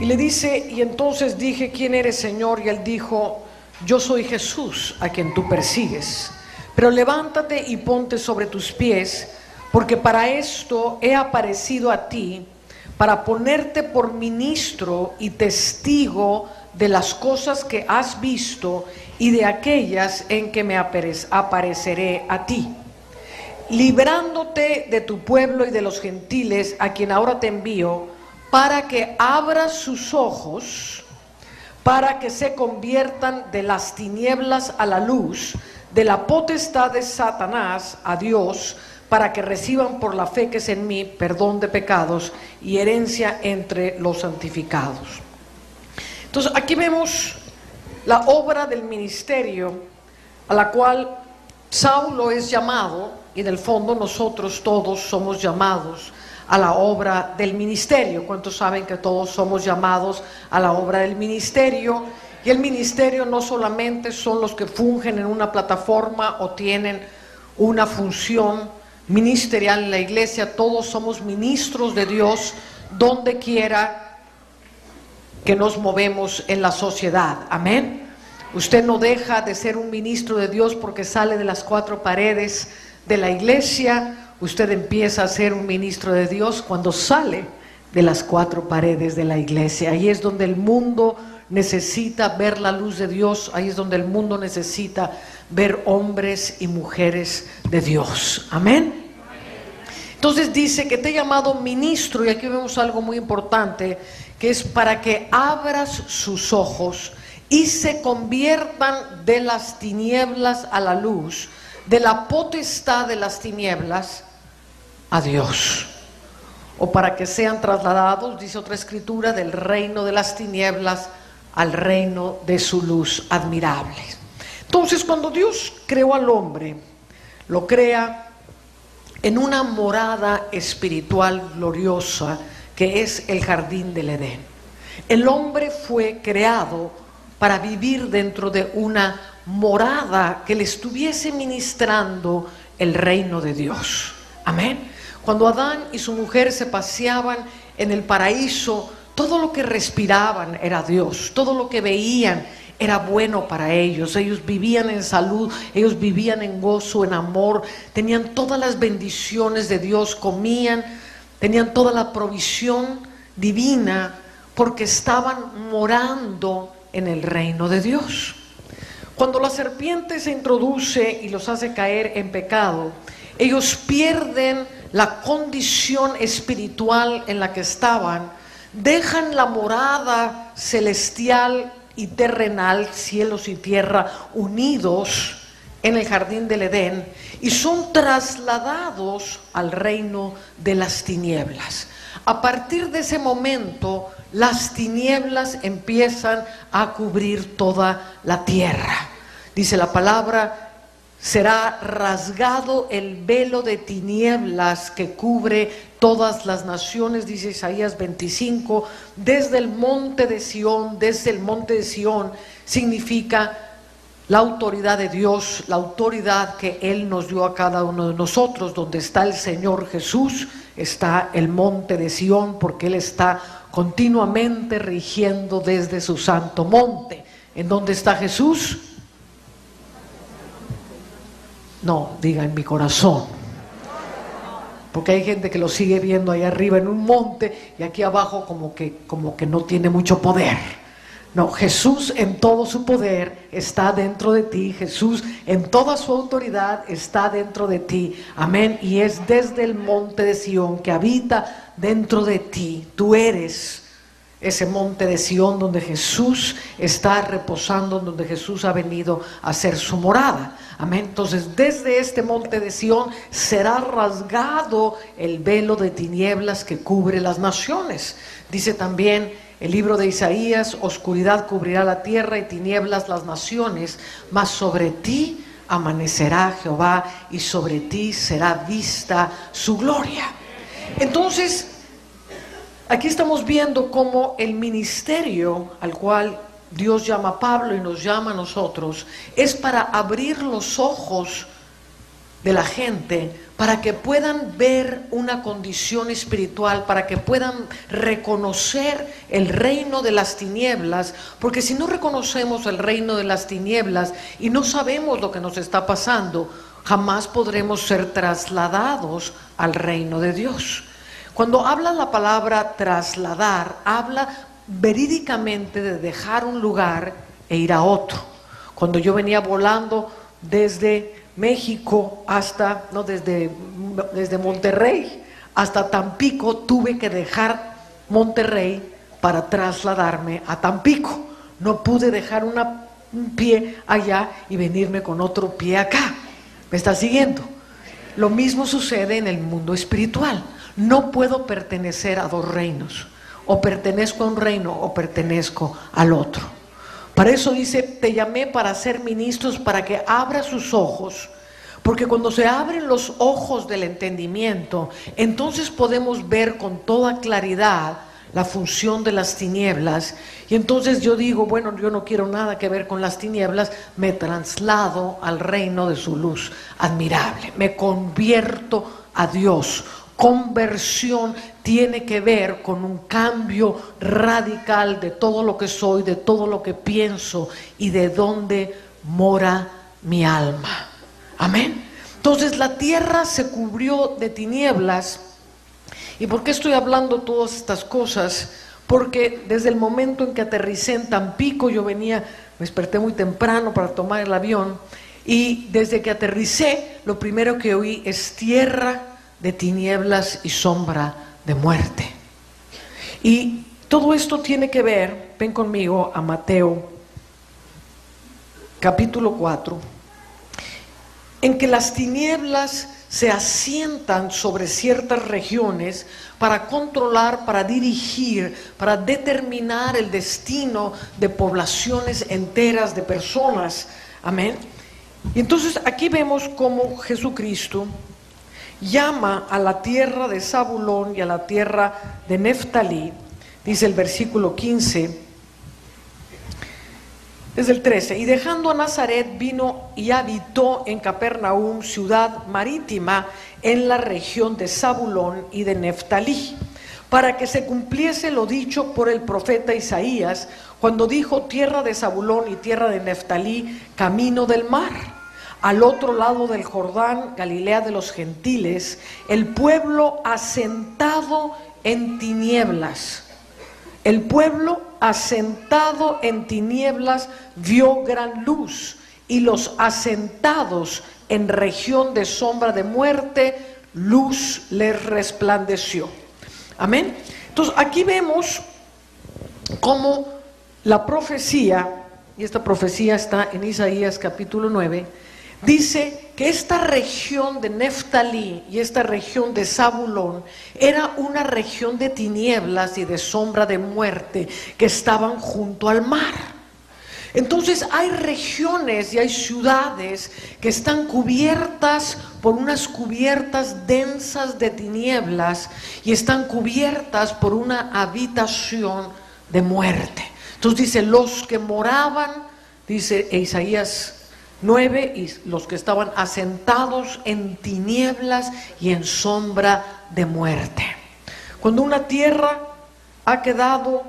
Y le dice, y entonces dije, ¿quién eres, Señor? Y él dijo, yo soy Jesús, a quien tú persigues. Pero levántate y ponte sobre tus pies, porque para esto he aparecido a ti, para ponerte por ministro y testigo de las cosas que has visto y de aquellas en que me apareceré a ti, librándote de tu pueblo y de los gentiles, a quien ahora te envío, para que abras sus ojos, para que se conviertan de las tinieblas a la luz, de la potestad de Satanás a Dios, para que reciban por la fe que es en mí perdón de pecados y herencia entre los santificados. Entonces aquí vemos la obra del ministerio a la cual Saulo es llamado, y en el fondo nosotros todos somos llamados a la obra del ministerio. ¿Cuántos saben que todos somos llamados a la obra del ministerio? Y el ministerio no solamente son los que fungen en una plataforma o tienen una función ministerial en la iglesia. Todos somos ministros de Dios donde quiera que nos movemos en la sociedad. Amén. Usted no deja de ser un ministro de Dios porque sale de las cuatro paredes de la iglesia. Usted empieza a ser un ministro de Dios cuando sale de las cuatro paredes de la iglesia. Ahí es donde el mundo necesita ver la luz de Dios. Ahí es donde el mundo necesita ver hombres y mujeres de Dios. Amén. Entonces dice que te he llamado ministro, y aquí vemos algo muy importante, que es para que abras sus ojos y se conviertan de las tinieblas a la luz, de la potestad de las tinieblas a Dios, o para que sean trasladados, dice otra escritura, del reino de las tinieblas al reino de su luz admirable. Entonces, cuando Dios creó al hombre, lo crea en una morada espiritual gloriosa que es el jardín del Edén. El hombre fue creado para vivir dentro de una morada que le estuviese ministrando el reino de Dios. Amén. Cuando Adán y su mujer se paseaban en el paraíso, todo lo que respiraban era Dios, todo lo que veían era bueno para ellos. Ellos vivían en salud, ellos vivían en gozo, en amor, tenían todas las bendiciones de Dios, comían, tenían toda la provisión divina porque estaban morando en el reino de Dios. Cuando la serpiente se introduce y los hace caer en pecado, ellos pierden la condición espiritual en la que estaban, dejan la morada celestial y terrenal, cielos y tierra unidos en el jardín del Edén, y son trasladados al reino de las tinieblas. A partir de ese momento, las tinieblas empiezan a cubrir toda la tierra. Dice la palabra, será rasgado el velo de tinieblas que cubre todas las naciones, dice Isaías 25, desde el monte de Sión. Desde el monte de Sión significa la autoridad de Dios, la autoridad que Él nos dio a cada uno de nosotros. Donde está el Señor Jesús, está el monte de Sión, porque Él está continuamente rigiendo desde su santo monte. ¿En dónde está Jesús? No, diga en mi corazón. Porque hay gente que lo sigue viendo ahí arriba en un monte y aquí abajo como que no tiene mucho poder. No, Jesús en todo su poder está dentro de ti. Jesús en toda su autoridad está dentro de ti. Amén. Y es desde el monte de Sión que habita dentro de ti. Tú eres ese monte de Sión donde Jesús está reposando, donde Jesús ha venido a hacer su morada. Amén. Entonces, desde este monte de Sión será rasgado el velo de tinieblas que cubre las naciones. Dice también el libro de Isaías, oscuridad cubrirá la tierra y tinieblas las naciones, mas sobre ti amanecerá Jehová y sobre ti será vista su gloria. Entonces, aquí estamos viendo cómo el ministerio al cual Dios llama a Pablo y nos llama a nosotros es para abrir los ojos de la gente para que puedan ver una condición espiritual, para que puedan reconocer el reino de las tinieblas, porque si no reconocemos el reino de las tinieblas y no sabemos lo que nos está pasando, jamás podremos ser trasladados al reino de Dios. Cuando habla la palabra trasladar, habla verídicamente de dejar un lugar e ir a otro. Cuando yo venía volando desde México hasta, no, desde Monterrey hasta Tampico, tuve que dejar Monterrey para trasladarme a Tampico. No pude dejar un pie allá y venirme con otro pie acá. ¿Me está siguiendo? Lo mismo sucede en el mundo espiritual. No puedo pertenecer a dos reinos. O pertenezco a un reino o pertenezco al otro. Para eso dice, te llamé para ser ministros, para que abra sus ojos, porque cuando se abren los ojos del entendimiento, entonces podemos ver con toda claridad la función de las tinieblas. Y entonces yo digo, bueno, yo no quiero nada que ver con las tinieblas, me traslado al reino de su luz admirable, me convierto a Dios. Conversión tiene que ver con un cambio radical de todo lo que soy, de todo lo que pienso y de dónde mora mi alma. Amén. Entonces la tierra se cubrió de tinieblas. ¿Y por qué estoy hablando todas estas cosas? Porque desde el momento en que aterricé en Tampico, yo venía, me desperté muy temprano para tomar el avión, y desde que aterricé, lo primero que oí es tierra de tinieblas y sombra de muerte. Y todo esto tiene que ver, ven conmigo a Mateo capítulo 4, en que las tinieblas se asientan sobre ciertas regiones para controlar, para dirigir, para determinar el destino de poblaciones enteras de personas. Amén. Y entonces aquí vemos cómo Jesucristo llama a la tierra de Zabulón y a la tierra de Neftalí. Dice el versículo 15, desde el 13, y dejando a Nazaret vino y habitó en Capernaum, ciudad marítima, en la región de Zabulón y de Neftalí, para que se cumpliese lo dicho por el profeta Isaías, cuando dijo, tierra de Zabulón y tierra de Neftalí, camino del mar. Al otro lado del Jordán, Galilea de los gentiles, el pueblo asentado en tinieblas. El pueblo asentado en tinieblas vio gran luz, y los asentados en región de sombra de muerte, luz les resplandeció. Amén. Entonces aquí vemos cómo la profecía, y esta profecía está en Isaías capítulo 9, dice que esta región de Neftalí y esta región de Zabulón era una región de tinieblas y de sombra de muerte que estaban junto al mar. Entonces hay regiones y hay ciudades que están cubiertas por unas cubiertas densas de tinieblas y están cubiertas por una habitación de muerte. Entonces dice, los que moraban, dice Isaías 9, y los que estaban asentados en tinieblas y en sombra de muerte. Cuando una tierra ha quedado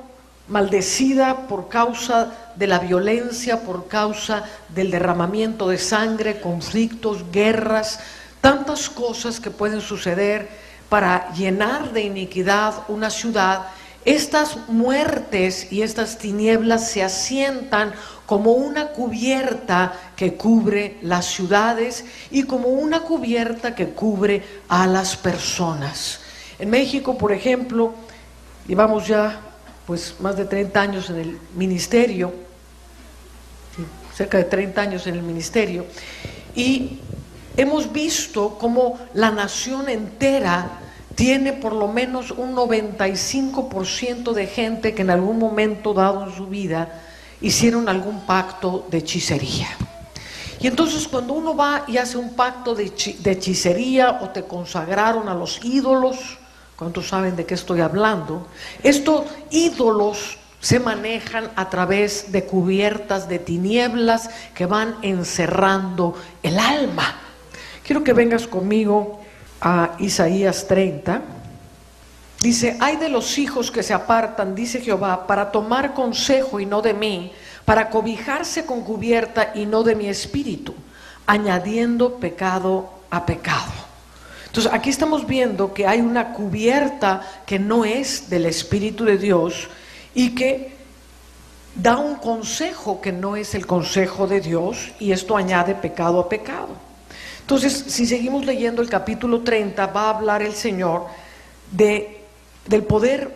maldecida por causa de la violencia, por causa del derramamiento de sangre, conflictos, guerras, tantas cosas que pueden suceder para llenar de iniquidad una ciudad, estas muertes y estas tinieblas se asientan como una cubierta que cubre las ciudades y como una cubierta que cubre a las personas. En México, por ejemplo, llevamos ya pues más de 30 años en el ministerio, cerca de 30 años en el ministerio, y hemos visto cómo la nación entera tiene por lo menos un 95% de gente que en algún momento dado en su vida hicieron algún pacto de hechicería. Y entonces cuando uno va y hace un pacto de hechicería o te consagraron a los ídolos, ¿cuántos saben de qué estoy hablando? Estos ídolos se manejan a través de cubiertas de tinieblas que van encerrando el alma. Quiero que vengas conmigo a Isaías 30. Dice: ay de los hijos que se apartan, dice Jehová, para tomar consejo y no de mí, para cobijarse con cubierta y no de mi espíritu, añadiendo pecado a pecado. Entonces aquí estamos viendo que hay una cubierta que no es del Espíritu de Dios y que da un consejo que no es el consejo de Dios, y esto añade pecado a pecado. Entonces, si seguimos leyendo el capítulo 30, va a hablar el Señor del poder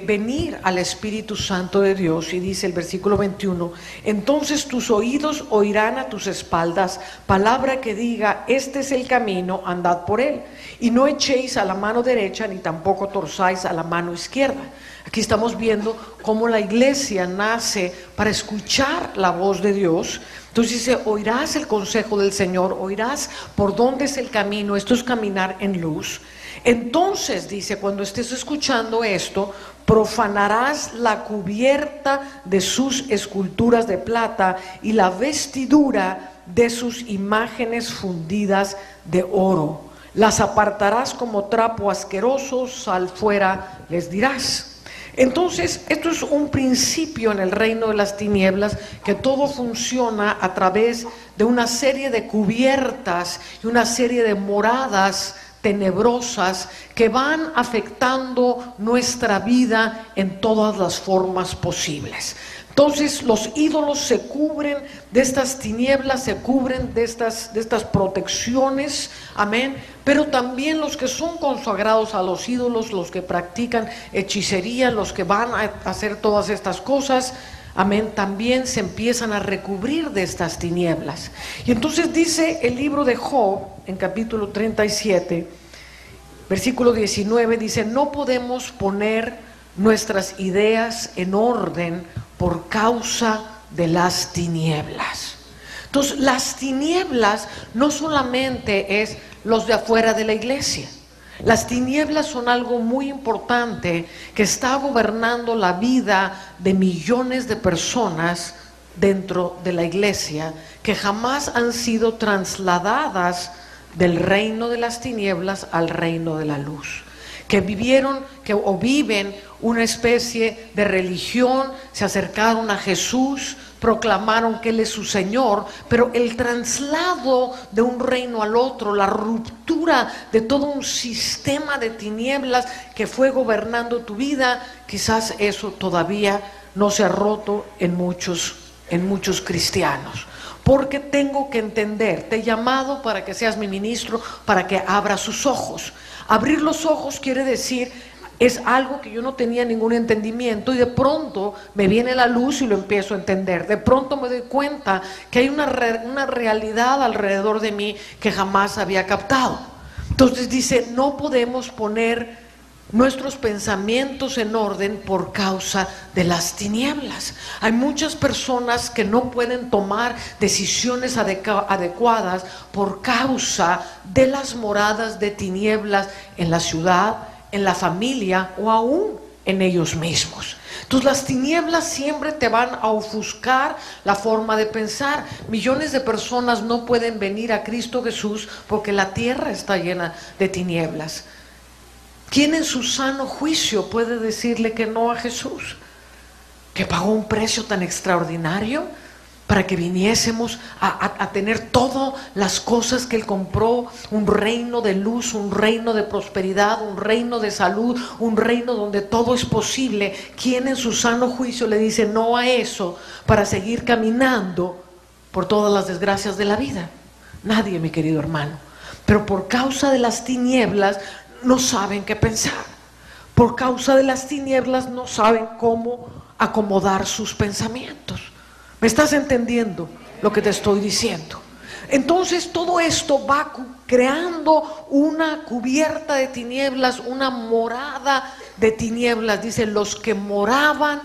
venir al Espíritu Santo de Dios, y dice el versículo 21: entonces tus oídos oirán a tus espaldas palabra que diga, este es el camino, andad por él, y no echéis a la mano derecha, ni tampoco torzáis a la mano izquierda. Aquí estamos viendo cómo la iglesia nace para escuchar la voz de Dios. Entonces dice: oirás el consejo del Señor, oirás por dónde es el camino, esto es caminar en luz. Entonces dice, cuando estés escuchando esto, profanarás la cubierta de sus esculturas de plata y la vestidura de sus imágenes fundidas de oro. Las apartarás como trapo asqueroso, sal fuera, les dirás. Entonces, esto es un principio en el reino de las tinieblas, que todo funciona a través de una serie de cubiertas y una serie de moradas tenebrosas que van afectando nuestra vida en todas las formas posibles. Entonces los ídolos se cubren de estas tinieblas, se cubren de estas protecciones, amén. Pero también los que son consagrados a los ídolos, los que practican hechicería, los que van a hacer todas estas cosas, amén, también se empiezan a recubrir de estas tinieblas. Y entonces dice el libro de Job, en capítulo 37, versículo 19, dice: no podemos poner nuestras ideas en orden por causa de las tinieblas. Entonces, las tinieblas no solamente es los de afuera de la iglesia. Las tinieblas son algo muy importante que está gobernando la vida de millones de personas dentro de la iglesia, que jamás han sido trasladadas del reino de las tinieblas al reino de la luz, que vivieron o viven una especie de religión, se acercaron a Jesús, proclamaron que Él es su Señor, pero el traslado de un reino al otro, la ruptura de todo un sistema de tinieblas que fue gobernando tu vida, quizás eso todavía no se ha roto en muchos cristianos. Porque tengo que entender, te he llamado para que seas mi ministro, para que abra sus ojos. Abrir los ojos quiere decir, es algo que yo no tenía ningún entendimiento, y de pronto me viene la luz y lo empiezo a entender. De pronto me doy cuenta que hay una realidad alrededor de mí que jamás había captado. Entonces dice: no podemos poner nuestros pensamientos en orden por causa de las tinieblas. Hay muchas personas que no pueden tomar decisiones adecuadas por causa de las moradas de tinieblas en la ciudad, en la familia o aún en ellos mismos. Entonces las tinieblas siempre te van a ofuscar la forma de pensar. Millones de personas no pueden venir a Cristo Jesús porque la tierra está llena de tinieblas. ¿Quién en su sano juicio puede decirle que no a Jesús, que pagó un precio tan extraordinario para que viniésemos a tener todas las cosas que Él compró? Un reino de luz, un reino de prosperidad, un reino de salud, un reino donde todo es posible. ¿Quién en su sano juicio le dice no a eso para seguir caminando por todas las desgracias de la vida? Nadie, mi querido hermano. Pero por causa de las tinieblas no saben qué pensar. Por causa de las tinieblas no saben cómo acomodar sus pensamientos. ¿Me estás entendiendo lo que te estoy diciendo? Entonces todo esto va creando una cubierta de tinieblas, una morada de tinieblas. Dice: los que moraban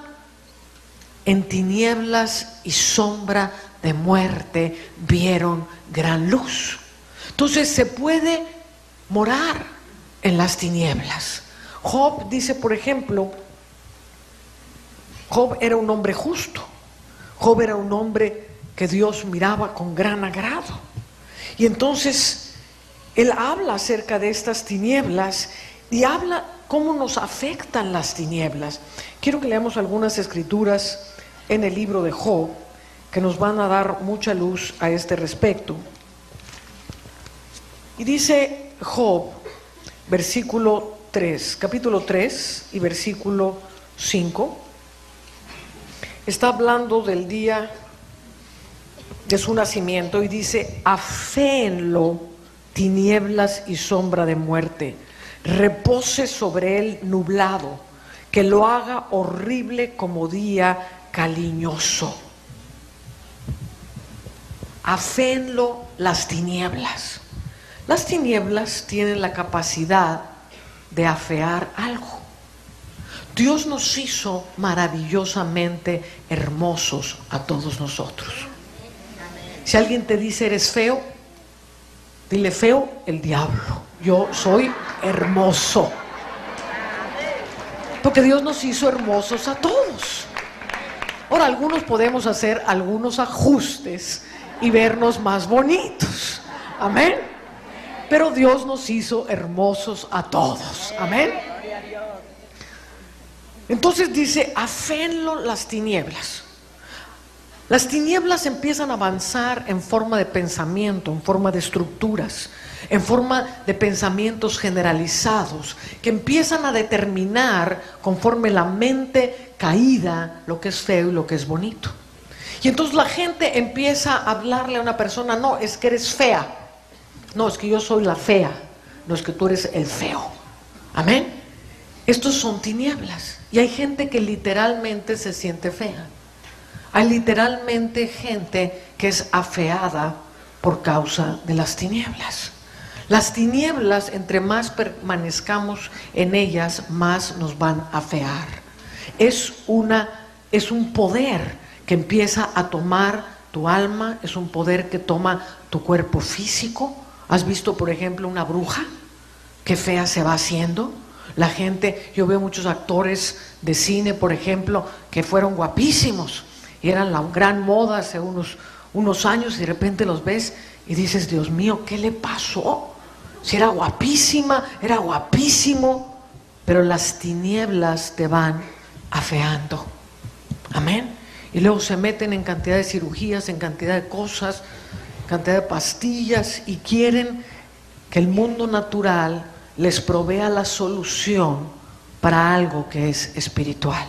en tinieblas y sombra de muerte vieron gran luz. Entonces se puede morar en las tinieblas. Job dice, por ejemplo, Job era un hombre justo. Job era un hombre que Dios miraba con gran agrado. Y entonces Él habla acerca de estas tinieblas y habla cómo nos afectan las tinieblas. Quiero que leamos algunas escrituras en el libro de Job que nos van a dar mucha luz a este respecto. Y dice Job, versículo 3, capítulo 3 y versículo 5, está hablando del día de su nacimiento y dice: aféenlo tinieblas y sombra de muerte, repose sobre él nublado, que lo haga horrible como día caliñoso. Aféenlo las tinieblas. Las tinieblas tienen la capacidad de afear algo. Dios nos hizo maravillosamente hermosos a todos nosotros. Si alguien te dice eres feo, dile: feo el diablo, yo soy hermoso. Porque Dios nos hizo hermosos a todos. Ahora, algunos podemos hacer algunos ajustes y vernos más bonitos. Amén. Pero Dios nos hizo hermosos a todos. Amén. Entonces dice: aféenlo las tinieblas. Las tinieblas empiezan a avanzar en forma de pensamiento, en forma de estructuras, en forma de pensamientos generalizados que empiezan a determinar conforme la mente caída lo que es feo y lo que es bonito. Y entonces la gente empieza a hablarle a una persona: no, es que eres fea. No, es que yo soy la fea. No, es que tú eres el feo. Amén. Estos son tinieblas. Y hay gente que literalmente se siente fea. Hay literalmente gente que es afeada por causa de las tinieblas. Las tinieblas, entre más permanezcamos en ellas, más nos van a afear. Es un poder que empieza a tomar tu alma, es un poder que toma tu cuerpo físico. ¿Has visto, por ejemplo, una bruja? Qué fea se va haciendo. La gente, yo veo muchos actores de cine, por ejemplo, que fueron guapísimos y eran la gran moda hace unos años, y de repente los ves y dices: Dios mío, ¿qué le pasó? Si era guapísima, era guapísimo, pero las tinieblas te van afeando. Amén. Y luego se meten en cantidad de cirugías, en cantidad de cosas, cantidad de pastillas, y quieren que el mundo natural les provea la solución para algo que es espiritual.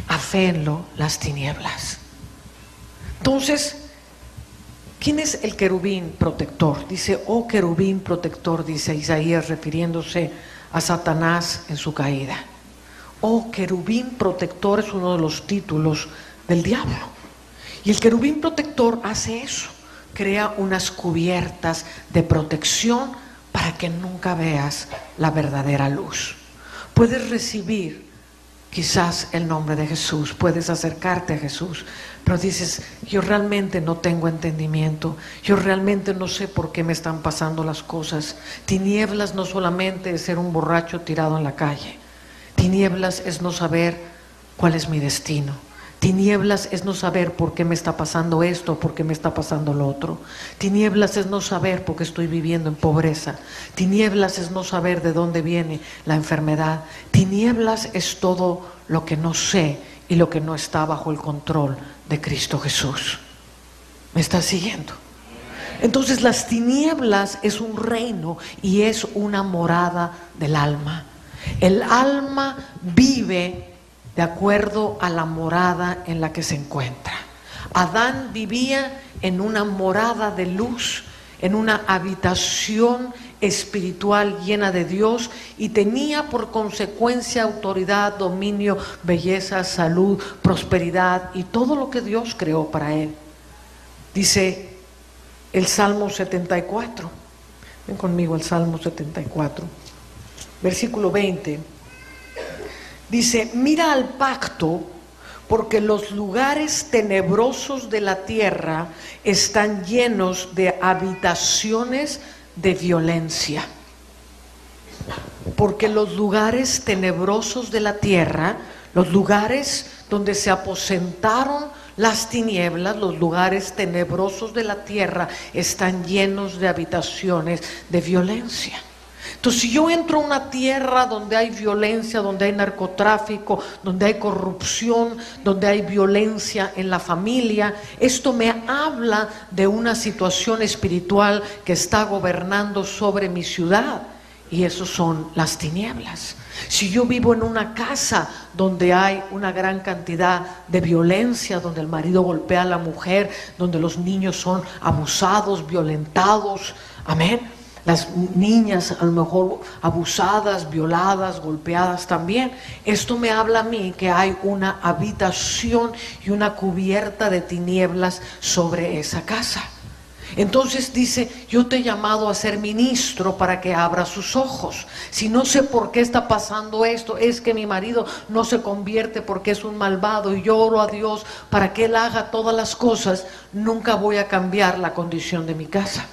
Aféenlo las tinieblas. Entonces, ¿quién es el querubín protector? Dice: oh querubín protector, dice Isaías, refiriéndose a Satanás en su caída. Oh querubín protector es uno de los títulos del diablo. Y el querubín protector hace eso, crea unas cubiertas de protección para que nunca veas la verdadera luz. Puedes recibir quizás el nombre de Jesús, puedes acercarte a Jesús, pero dices: yo realmente no tengo entendimiento, yo realmente no sé por qué me están pasando las cosas. Tinieblas no solamente es ser un borracho tirado en la calle. Tinieblas es no saber cuál es mi destino. Tinieblas es no saber por qué me está pasando esto, por qué me está pasando lo otro. Tinieblas es no saber por qué estoy viviendo en pobreza. Tinieblas es no saber de dónde viene la enfermedad. Tinieblas es todo lo que no sé y lo que no está bajo el control de Cristo Jesús. ¿Me estás siguiendo? Entonces las tinieblas es un reino y es una morada del alma. El alma vive de acuerdo a la morada en la que se encuentra. Adán vivía en una morada de luz, en una habitación espiritual llena de Dios, y tenía por consecuencia autoridad, dominio, belleza, salud, prosperidad y todo lo que Dios creó para él. Dice el Salmo 74. Ven conmigo al Salmo 74, versículo 20. Dice: mira al pacto, porque los lugares tenebrosos de la tierra están llenos de habitaciones de violencia. Porque los lugares tenebrosos de la tierra, los lugares donde se aposentaron las tinieblas, los lugares tenebrosos de la tierra están llenos de habitaciones de violencia. Entonces, si yo entro a una tierra donde hay violencia, donde hay narcotráfico, donde hay corrupción, donde hay violencia en la familia, esto me habla de una situación espiritual que está gobernando sobre mi ciudad, y eso son las tinieblas. Si yo vivo en una casa donde hay una gran cantidad de violencia, donde el marido golpea a la mujer, donde los niños son abusados, violentados, amén, las niñas a lo mejor abusadas, violadas, golpeadas también, esto me habla a mí que hay una habitación y una cubierta de tinieblas sobre esa casa. Entonces dice, yo te he llamado a ser ministro para que abra sus ojos. Si no sé por qué está pasando esto, es que mi marido no se convierte porque es un malvado, y yo oro a Dios para que Él haga todas las cosas, nunca voy a cambiar la condición de mi casa.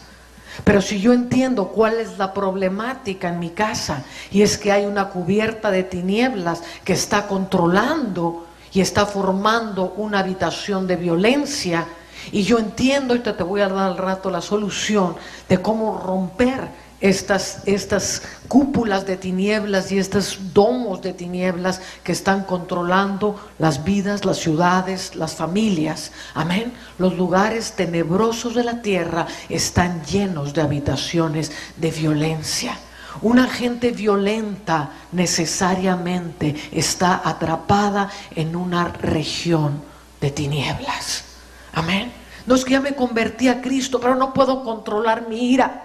Pero si yo entiendo cuál es la problemática en mi casa, y es que hay una cubierta de tinieblas que está controlando y está formando una habitación de violencia, y yo entiendo, y te voy a dar al rato la solución de cómo romper estas cúpulas de tinieblas y estos domos de tinieblas que están controlando las vidas, las ciudades, las familias. Amén. Los lugares tenebrosos de la tierra están llenos de habitaciones de violencia. Una gente violenta necesariamente está atrapada en una región de tinieblas. Amén. No es que ya me convertí a Cristo, pero no puedo controlar mi ira.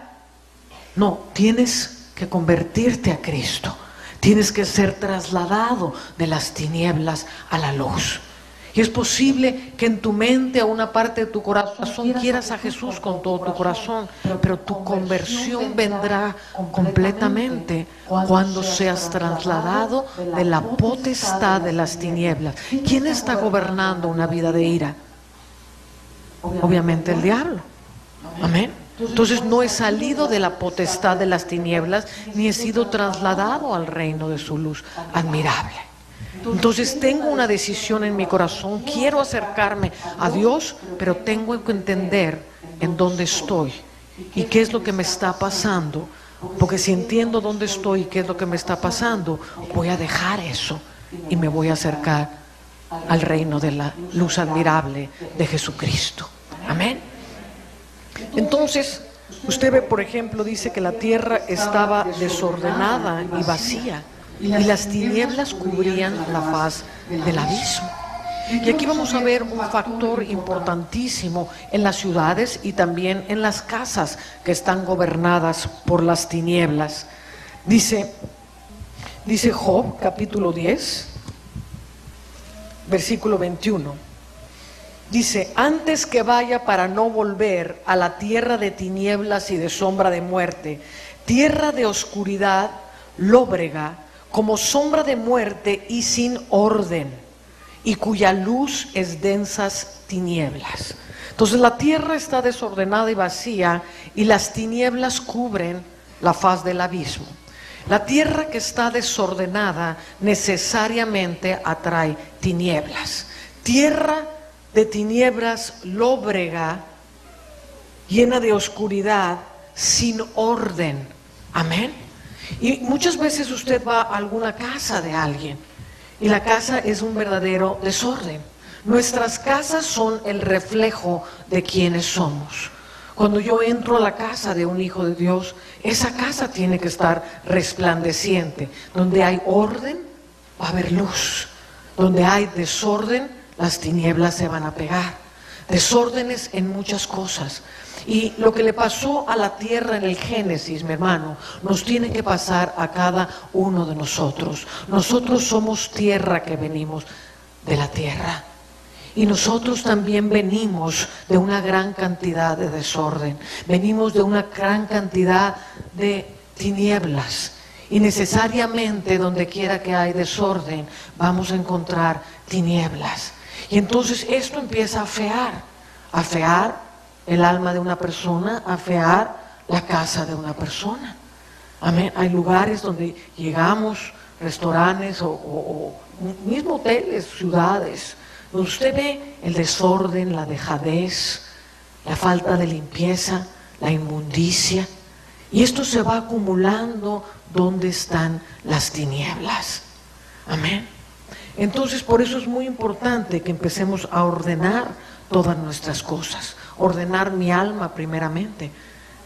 No, tienes que convertirte a Cristo. Tienes que ser trasladado de las tinieblas a la luz. Y es posible que en tu mente, a una parte de tu corazón, quieras a Jesús con todo tu corazón, pero tu conversión vendrá completamente cuando seas trasladado de la potestad de las tinieblas. ¿Quién está gobernando una vida de ira? Obviamente el diablo. Amén. Entonces no he salido de la potestad de las tinieblas, ni he sido trasladado al reino de su luz admirable. Entonces tengo una decisión en mi corazón, quiero acercarme a Dios, pero tengo que entender en dónde estoy y qué es lo que me está pasando, porque si entiendo dónde estoy y qué es lo que me está pasando, voy a dejar eso y me voy a acercar al reino de la luz admirable de Jesucristo. Amén. Entonces, usted ve, por ejemplo, dice que la tierra estaba desordenada y vacía, y las tinieblas cubrían la faz del abismo. Y aquí vamos a ver un factor importantísimo en las ciudades y también en las casas que están gobernadas por las tinieblas. Dice Job, capítulo 10, versículo 21. Dice, antes que vaya para no volver a la tierra de tinieblas y de sombra de muerte, tierra de oscuridad, lóbrega, como sombra de muerte y sin orden, y cuya luz es densas tinieblas. Entonces la tierra está desordenada y vacía, y las tinieblas cubren la faz del abismo. La tierra que está desordenada necesariamente atrae tinieblas. Tierra de tinieblas, lóbrega, llena de oscuridad, sin orden. Amén. Y muchas veces usted va a alguna casa de alguien y la casa es un verdadero desorden. Nuestras casas son el reflejo de quienes somos. Cuando yo entro a la casa de un hijo de Dios, esa casa tiene que estar resplandeciente. Donde hay orden, va a haber luz. Donde hay desorden, las tinieblas se van a pegar. Desórdenes en muchas cosas. Y lo que le pasó a la tierra en el Génesis, mi hermano, nos tiene que pasar a cada uno de nosotros. Nosotros somos tierra que venimos de la tierra. Y nosotros también venimos de una gran cantidad de desorden. Venimos de una gran cantidad de tinieblas. Y necesariamente donde quiera que hay desorden, vamos a encontrar tinieblas. Y entonces esto empieza a afear el alma de una persona, afear la casa de una persona. Amén. Hay lugares donde llegamos, restaurantes o mismo hoteles, ciudades, Usted ve el desorden, la dejadez, la falta de limpieza, la inmundicia, y esto se va acumulando donde están las tinieblas. Amén. Entonces, por eso es muy importante que empecemos a ordenar todas nuestras cosas, ordenar mi alma primeramente.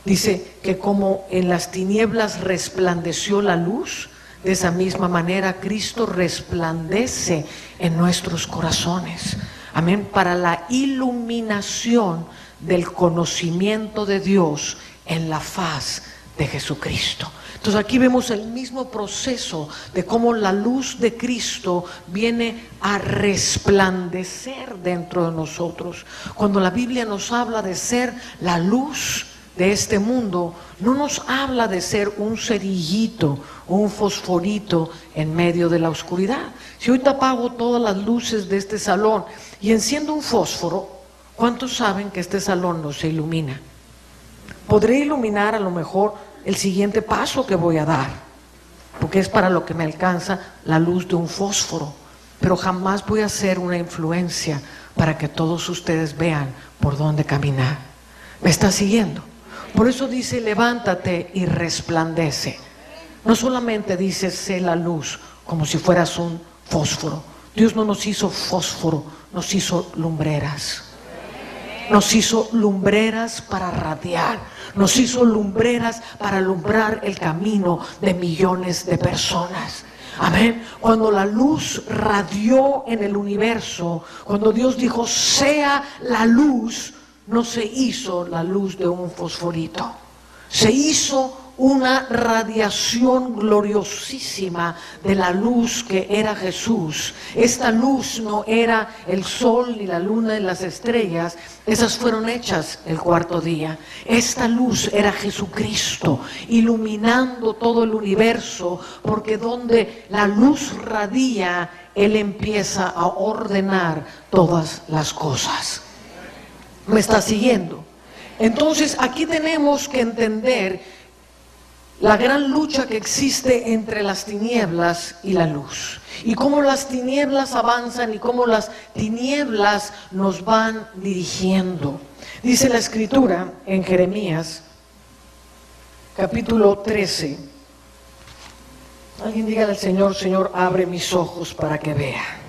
Dice que como en las tinieblas resplandeció la luz, de esa misma manera Cristo resplandece en nuestros corazones. Amén. Para la iluminación del conocimiento de Dios en la faz de Jesucristo. Entonces aquí vemos el mismo proceso de cómo la luz de Cristo viene a resplandecer dentro de nosotros. Cuando la Biblia nos habla de ser la luz de este mundo, no nos habla de ser un cerillito o un fosforito en medio de la oscuridad. Si ahorita apago todas las luces de este salón y enciendo un fósforo, ¿cuántos saben que este salón no se ilumina? Podré iluminar a lo mejor el siguiente paso que voy a dar, porque es para lo que me alcanza la luz de un fósforo, pero jamás voy a hacer una influencia para que todos ustedes vean por dónde caminar. ¿Me está siguiendo? Por eso dice, levántate y resplandece. No solamente dice, sé la luz, como si fueras un fósforo. Dios no nos hizo fósforo, nos hizo lumbreras. Nos hizo lumbreras para radiar, nos hizo lumbreras para alumbrar el camino de millones de personas. Amén. Cuando la luz radió en el universo, cuando Dios dijo, sea la luz, no se hizo la luz de un fosforito, se hizo una radiación gloriosísima de la luz que era Jesús. Esta luz no era el sol ni la luna ni las estrellas, esas fueron hechas el cuarto día. Esta luz era Jesucristo iluminando todo el universo, porque donde la luz radia, Él empieza a ordenar todas las cosas. ¿Me está siguiendo? Entonces aquí tenemos que entender la gran lucha que existe entre las tinieblas y la luz, y cómo las tinieblas avanzan y cómo las tinieblas nos van dirigiendo. Dice la Escritura en Jeremías capítulo 13. Alguien dígale al Señor, Señor, abre mis ojos para que vea.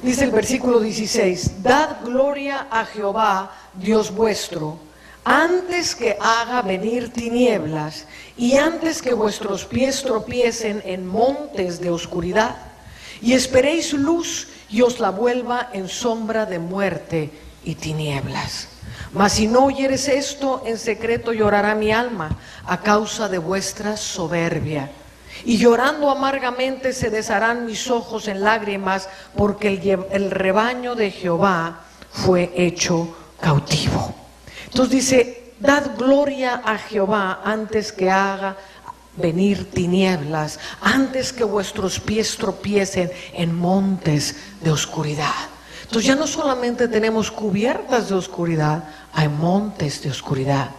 Dice el versículo 16, dad gloria a Jehová, Dios vuestro, antes que haga venir tinieblas y antes que vuestros pies tropiecen en montes de oscuridad, y esperéis luz y os la vuelva en sombra de muerte y tinieblas. Mas si no oyeres esto, en secreto llorará mi alma a causa de vuestra soberbia. Y llorando amargamente se desharán mis ojos en lágrimas, porque el rebaño de Jehová fue hecho cautivo. Entonces dice, dad gloria a Jehová antes que haga venir tinieblas, antes que vuestros pies tropiecen en montes de oscuridad. Entonces ya no solamente tenemos cubiertas de oscuridad, hay montes de oscuridad.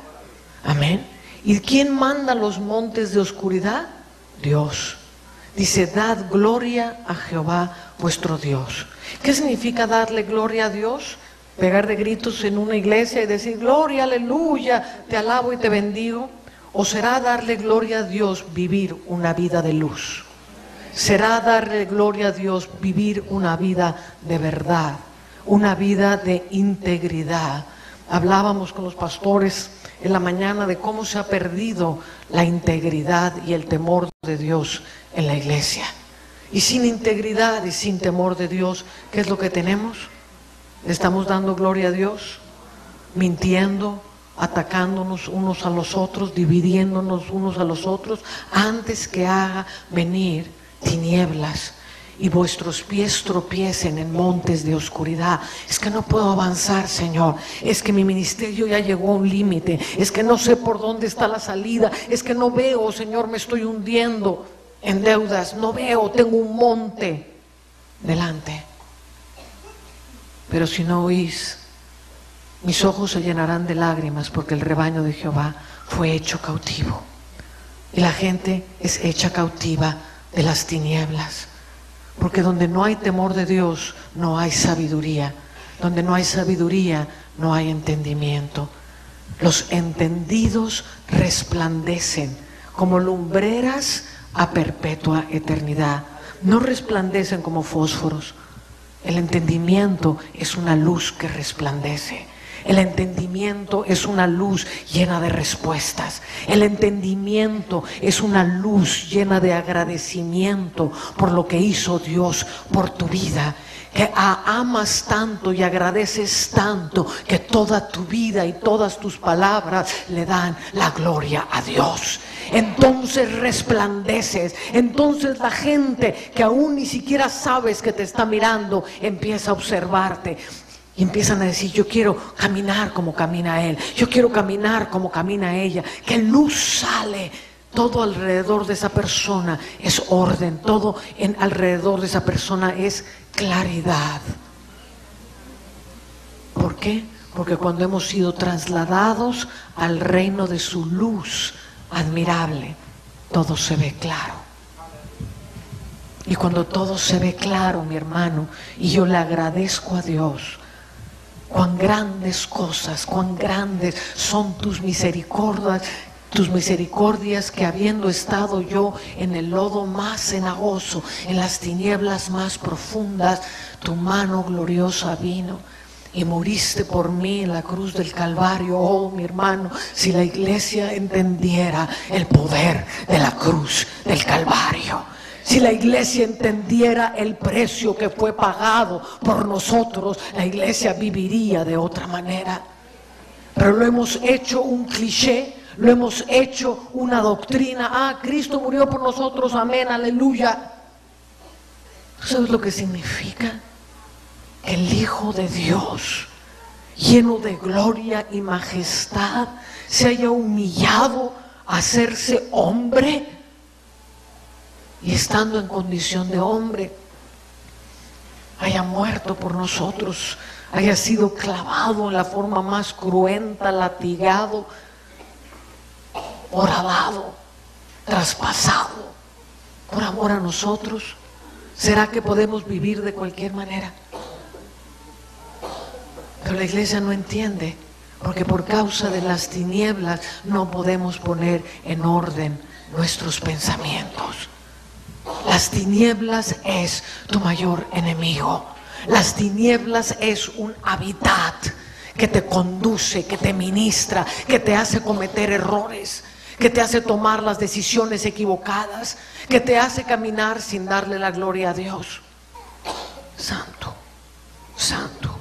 Amén. ¿Y quién manda los montes de oscuridad? Dios. Dice, dad gloria a Jehová vuestro Dios. ¿Qué significa darle gloria a Dios? Pegar de gritos en una iglesia y decir, gloria, aleluya, te alabo y te bendigo. ¿O será darle gloria a Dios vivir una vida de luz? ¿Será darle gloria a Dios vivir una vida de verdad, una vida de integridad? Hablábamos con los pastores en la mañana de cómo se ha perdido la integridad y el temor de Dios en la iglesia. Y sin integridad y sin temor de Dios, ¿qué es lo que tenemos? ¿Estamos dando gloria a Dios? Mintiendo, atacándonos unos a los otros, dividiéndonos unos a los otros, antes que haga venir tinieblas y vuestros pies tropiecen en montes de oscuridad. Es que no puedo avanzar, Señor. Es que mi ministerio ya llegó a un límite. Es que no sé por dónde está la salida. Es que no veo, Señor, me estoy hundiendo en deudas. No veo, tengo un monte delante. Pero si no oís, mis ojos se llenarán de lágrimas, porque el rebaño de Jehová fue hecho cautivo. Y la gente es hecha cautiva de las tinieblas. Porque donde no hay temor de Dios, no hay sabiduría. Donde no hay sabiduría, no hay entendimiento. Los entendidos resplandecen como lumbreras a perpetua eternidad. No resplandecen como fósforos. El entendimiento es una luz que resplandece. El entendimiento es una luz llena de respuestas. El entendimiento es una luz llena de agradecimiento por lo que hizo Dios por tu vida. Que amas tanto y agradeces tanto que toda tu vida y todas tus palabras le dan la gloria a Dios. Entonces resplandeces. Entonces la gente que aún ni siquiera sabes que te está mirando empieza a observarte. Y empiezan a decir, yo quiero caminar como camina él, yo quiero caminar como camina ella. Que luz sale. Todo alrededor de esa persona es orden, todo alrededor de esa persona es claridad. ¿Por qué? Porque cuando hemos sido trasladados al reino de su luz admirable, todo se ve claro. Y cuando todo se ve claro, mi hermano, y yo le agradezco a Dios, cuán grandes cosas, cuán grandes son tus misericordias que habiendo estado yo en el lodo más cenagoso, en las tinieblas más profundas, tu mano gloriosa vino y moriste por mí en la cruz del Calvario. Oh, mi hermano, si la iglesia entendiera el poder de la cruz del Calvario, si la iglesia entendiera el precio que fue pagado por nosotros, la iglesia viviría de otra manera. Pero lo hemos hecho un cliché, lo hemos hecho una doctrina. Cristo murió por nosotros, amén, aleluya. ¿Sabes lo que significa? Que el Hijo de Dios, lleno de gloria y majestad, se haya humillado a hacerse hombre. Y estando en condición de hombre, haya muerto por nosotros, haya sido clavado en la forma más cruenta, latigado, horadado, traspasado, por amor a nosotros. ¿Será que podemos vivir de cualquier manera? Pero la iglesia no entiende, porque por causa de las tinieblas no podemos poner en orden nuestros pensamientos. Las tinieblas es tu mayor enemigo. Las tinieblas es un hábitat que te conduce, que te ministra, que te hace cometer errores, que te hace tomar las decisiones equivocadas, que te hace caminar sin darle la gloria a Dios. Santo, santo.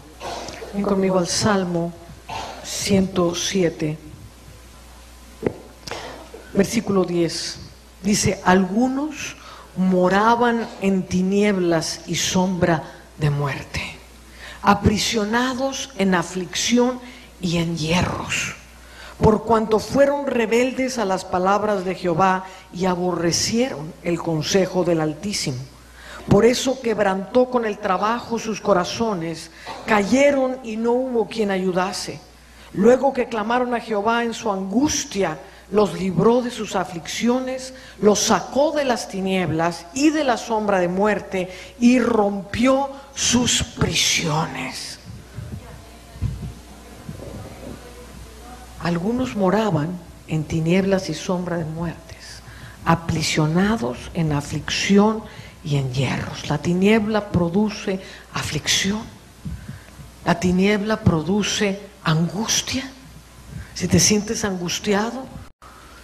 Ven conmigo al Salmo 107, versículo 10. Dice, algunos moraban en tinieblas y sombra de muerte, aprisionados en aflicción y en hierros, por cuanto fueron rebeldes a las palabras de Jehová y aborrecieron el consejo del Altísimo. Por eso quebrantó con el trabajo sus corazones, cayeron y no hubo quien ayudase. Luego que clamaron a Jehová en su angustia, los libró de sus aflicciones, los sacó de las tinieblas y de la sombra de muerte y rompió sus prisiones. Algunos moraban en tinieblas y sombra de muertes, aprisionados en aflicción y en hierros. La tiniebla produce aflicción, la tiniebla produce angustia. Si te sientes angustiado,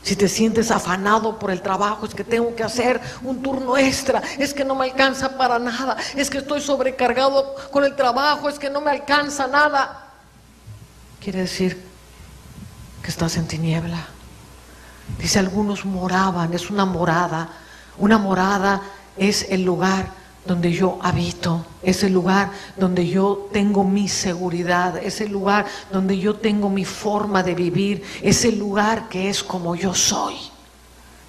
si te sientes afanado por el trabajo, es que tengo que hacer un turno extra, es que no me alcanza para nada, es que estoy sobrecargado con el trabajo, es que no me alcanza nada, quiere decir que estás en tiniebla. Dice, algunos moraban, es una morada. Una morada es el lugar donde yo habito, es el lugar donde yo tengo mi seguridad, es el lugar donde yo tengo mi forma de vivir, es el lugar que es como yo soy.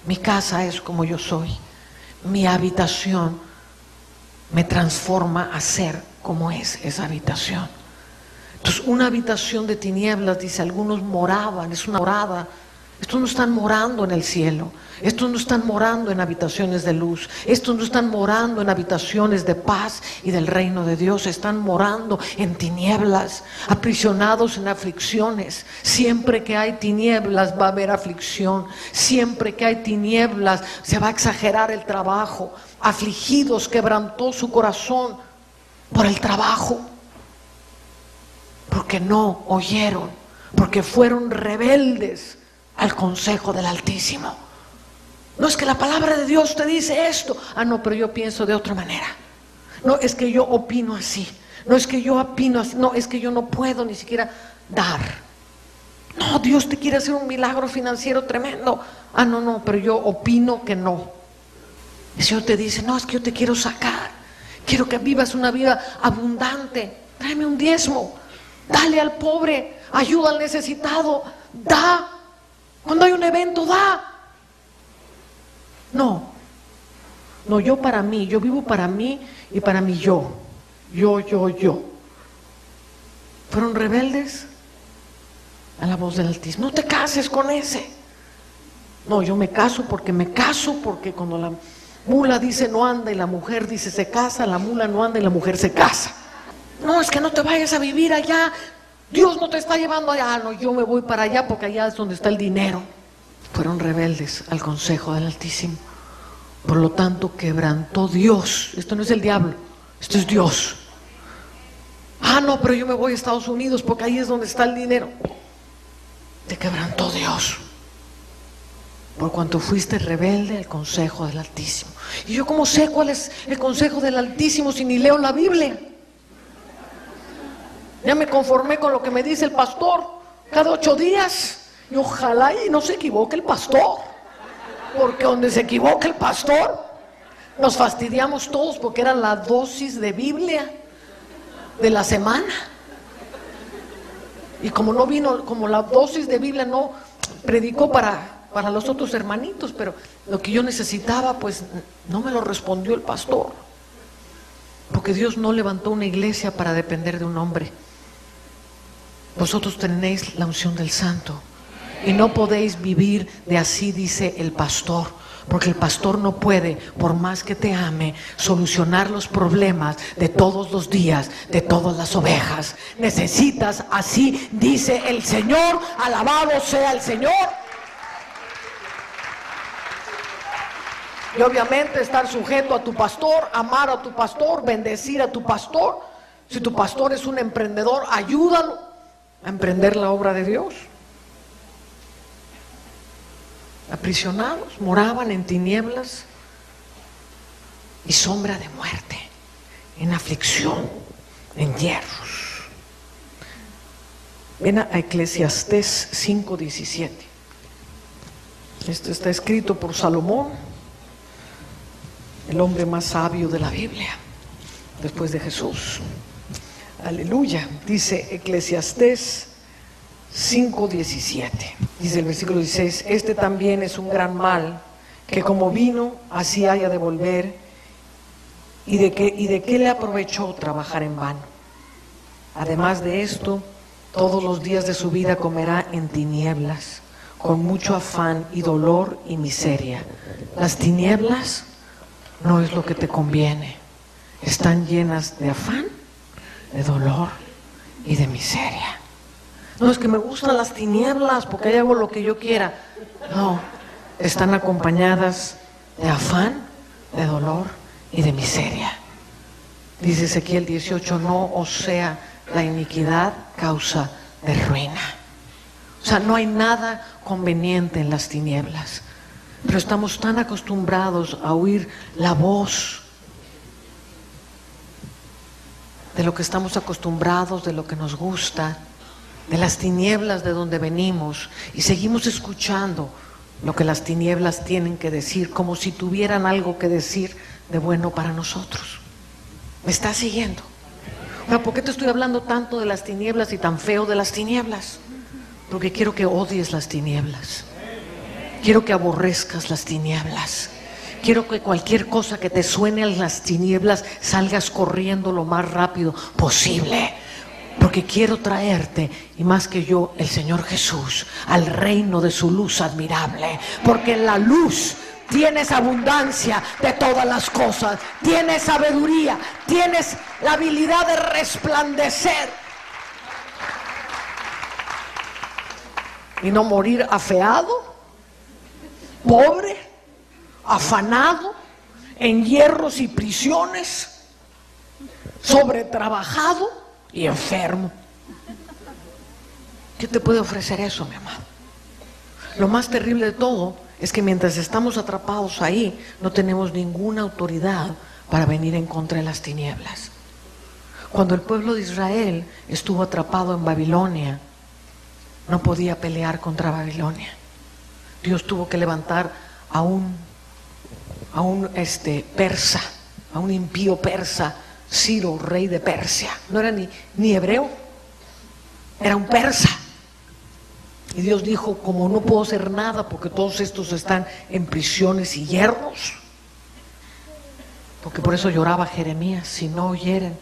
Mi casa es como yo soy, mi habitación me transforma a ser como es esa habitación. Entonces, una habitación de tinieblas, dice, algunos moraban, es una morada, Estos no están morando en el cielo. Estos no están morando en habitaciones de luz. Estos no están morando en habitaciones de paz y del reino de Dios. Están morando en tinieblas, aprisionados en aflicciones. Siempre que hay tinieblas va a haber aflicción. Siempre que hay tinieblas se va a exagerar el trabajo. Afligidos, quebrantó su corazón por el trabajo, porque no oyeron, porque fueron rebeldes al consejo del Altísimo. No es que la palabra de Dios te dice esto. Ah, no, pero yo pienso de otra manera. No, es que yo opino así. No, es que yo opino así. No, es que yo no puedo ni siquiera dar. No, Dios te quiere hacer un milagro financiero tremendo. Ah, no, pero yo opino que no. El Señor te dice, no, es que yo te quiero sacar. Quiero que vivas una vida abundante. Tráeme un diezmo. Dale al pobre. Ayuda al necesitado. Da. Cuando hay un evento, da. No, yo para mí, yo vivo para mí y para mí yo. Fueron rebeldes a la voz del Altísimo. No te cases con ese. No, yo me caso porque cuando la mula dice no anda y la mujer dice se casa, la mula no anda y la mujer se casa. No, es que no te vayas a vivir allá. Dios no te está llevando allá. Ah, no, yo me voy para allá porque allá es donde está el dinero. Fueron rebeldes al consejo del Altísimo. Por lo tanto, quebrantó Dios. Esto no es el diablo, esto es Dios. Ah, no, pero yo me voy a Estados Unidos porque ahí es donde está el dinero. Te quebrantó Dios. Por cuanto fuiste rebelde al consejo del Altísimo. Y yo, ¿cómo sé cuál es el consejo del Altísimo si ni leo la Biblia? Ya me conformé con lo que me dice el pastor cada 8 días. Y ojalá y no se equivoque el pastor, porque donde se equivoque el pastor nos fastidiamos todos, porque era la dosis de Biblia de la semana. Y como no vino, como la dosis de Biblia no predicó para los otros hermanitos, pero lo que yo necesitaba pues no me lo respondió el pastor, porque Dios no levantó una iglesia para depender de un hombre. Vosotros tenéis la unción del Santo. Y no podéis vivir de así dice el pastor, porque el pastor no puede, por más que te ame, solucionar los problemas de todos los días, de todas las ovejas. Necesitas, así dice el Señor, alabado sea el Señor. Y obviamente estar sujeto a tu pastor, amar a tu pastor, bendecir a tu pastor. Si tu pastor es un emprendedor, ayúdalo a emprender la obra de Dios. Aprisionados, moraban en tinieblas y sombra de muerte, en aflicción, en hierros. Ven a Eclesiastés 5:17. Esto está escrito por Salomón, el hombre más sabio de la Biblia, después de Jesús. Aleluya. Dice Eclesiastés 5:17. Dice el versículo 16: este también es un gran mal, que como vino, así haya de volver, y de qué le aprovechó trabajar en vano. Además de esto, todos los días de su vida comerá en tinieblas, con mucho afán y dolor y miseria. Las tinieblas no es lo que te conviene. Están llenas de afán, de dolor y de miseria. No, es que me gustan las tinieblas porque ahí hago lo que yo quiera. No, están acompañadas de afán, de dolor y de miseria. Dice Ezequiel 18: no os sea la iniquidad causa de ruina. O sea, no hay nada conveniente en las tinieblas, pero estamos tan acostumbrados a oír la voz de lo que estamos acostumbrados, de lo que nos gusta, de las tinieblas de donde venimos, y seguimos escuchando lo que las tinieblas tienen que decir, como si tuvieran algo que decir de bueno para nosotros. ¿Me estás siguiendo? ¿Por qué te estoy hablando tanto de las tinieblas y tan feo de las tinieblas? Porque quiero que odies las tinieblas. Quiero que aborrezcas las tinieblas. Quiero que cualquier cosa que te suene a las tinieblas salgas corriendo lo más rápido posible. Porque quiero traerte, y más que yo, el Señor Jesús, al reino de su luz admirable. Porque en la luz tienes abundancia de todas las cosas, tienes sabiduría, tienes la habilidad de resplandecer y no morir afeado, pobre, afanado, en hierros y prisiones, sobretrabajado y enfermo. ¿Qué te puede ofrecer eso, mi amado? Lo más terrible de todo es que mientras estamos atrapados ahí, no tenemos ninguna autoridad para venir en contra de las tinieblas. Cuando el pueblo de Israel estuvo atrapado en Babilonia, no podía pelear contra Babilonia. Dios tuvo que levantar a un persa, a un impío persa, Ciro, rey de Persia. No era ni hebreo, era un persa. Y Dios dijo: como no puedo hacer nada porque todos estos están en prisiones y hierros, porque por eso lloraba Jeremías: si no oyeren,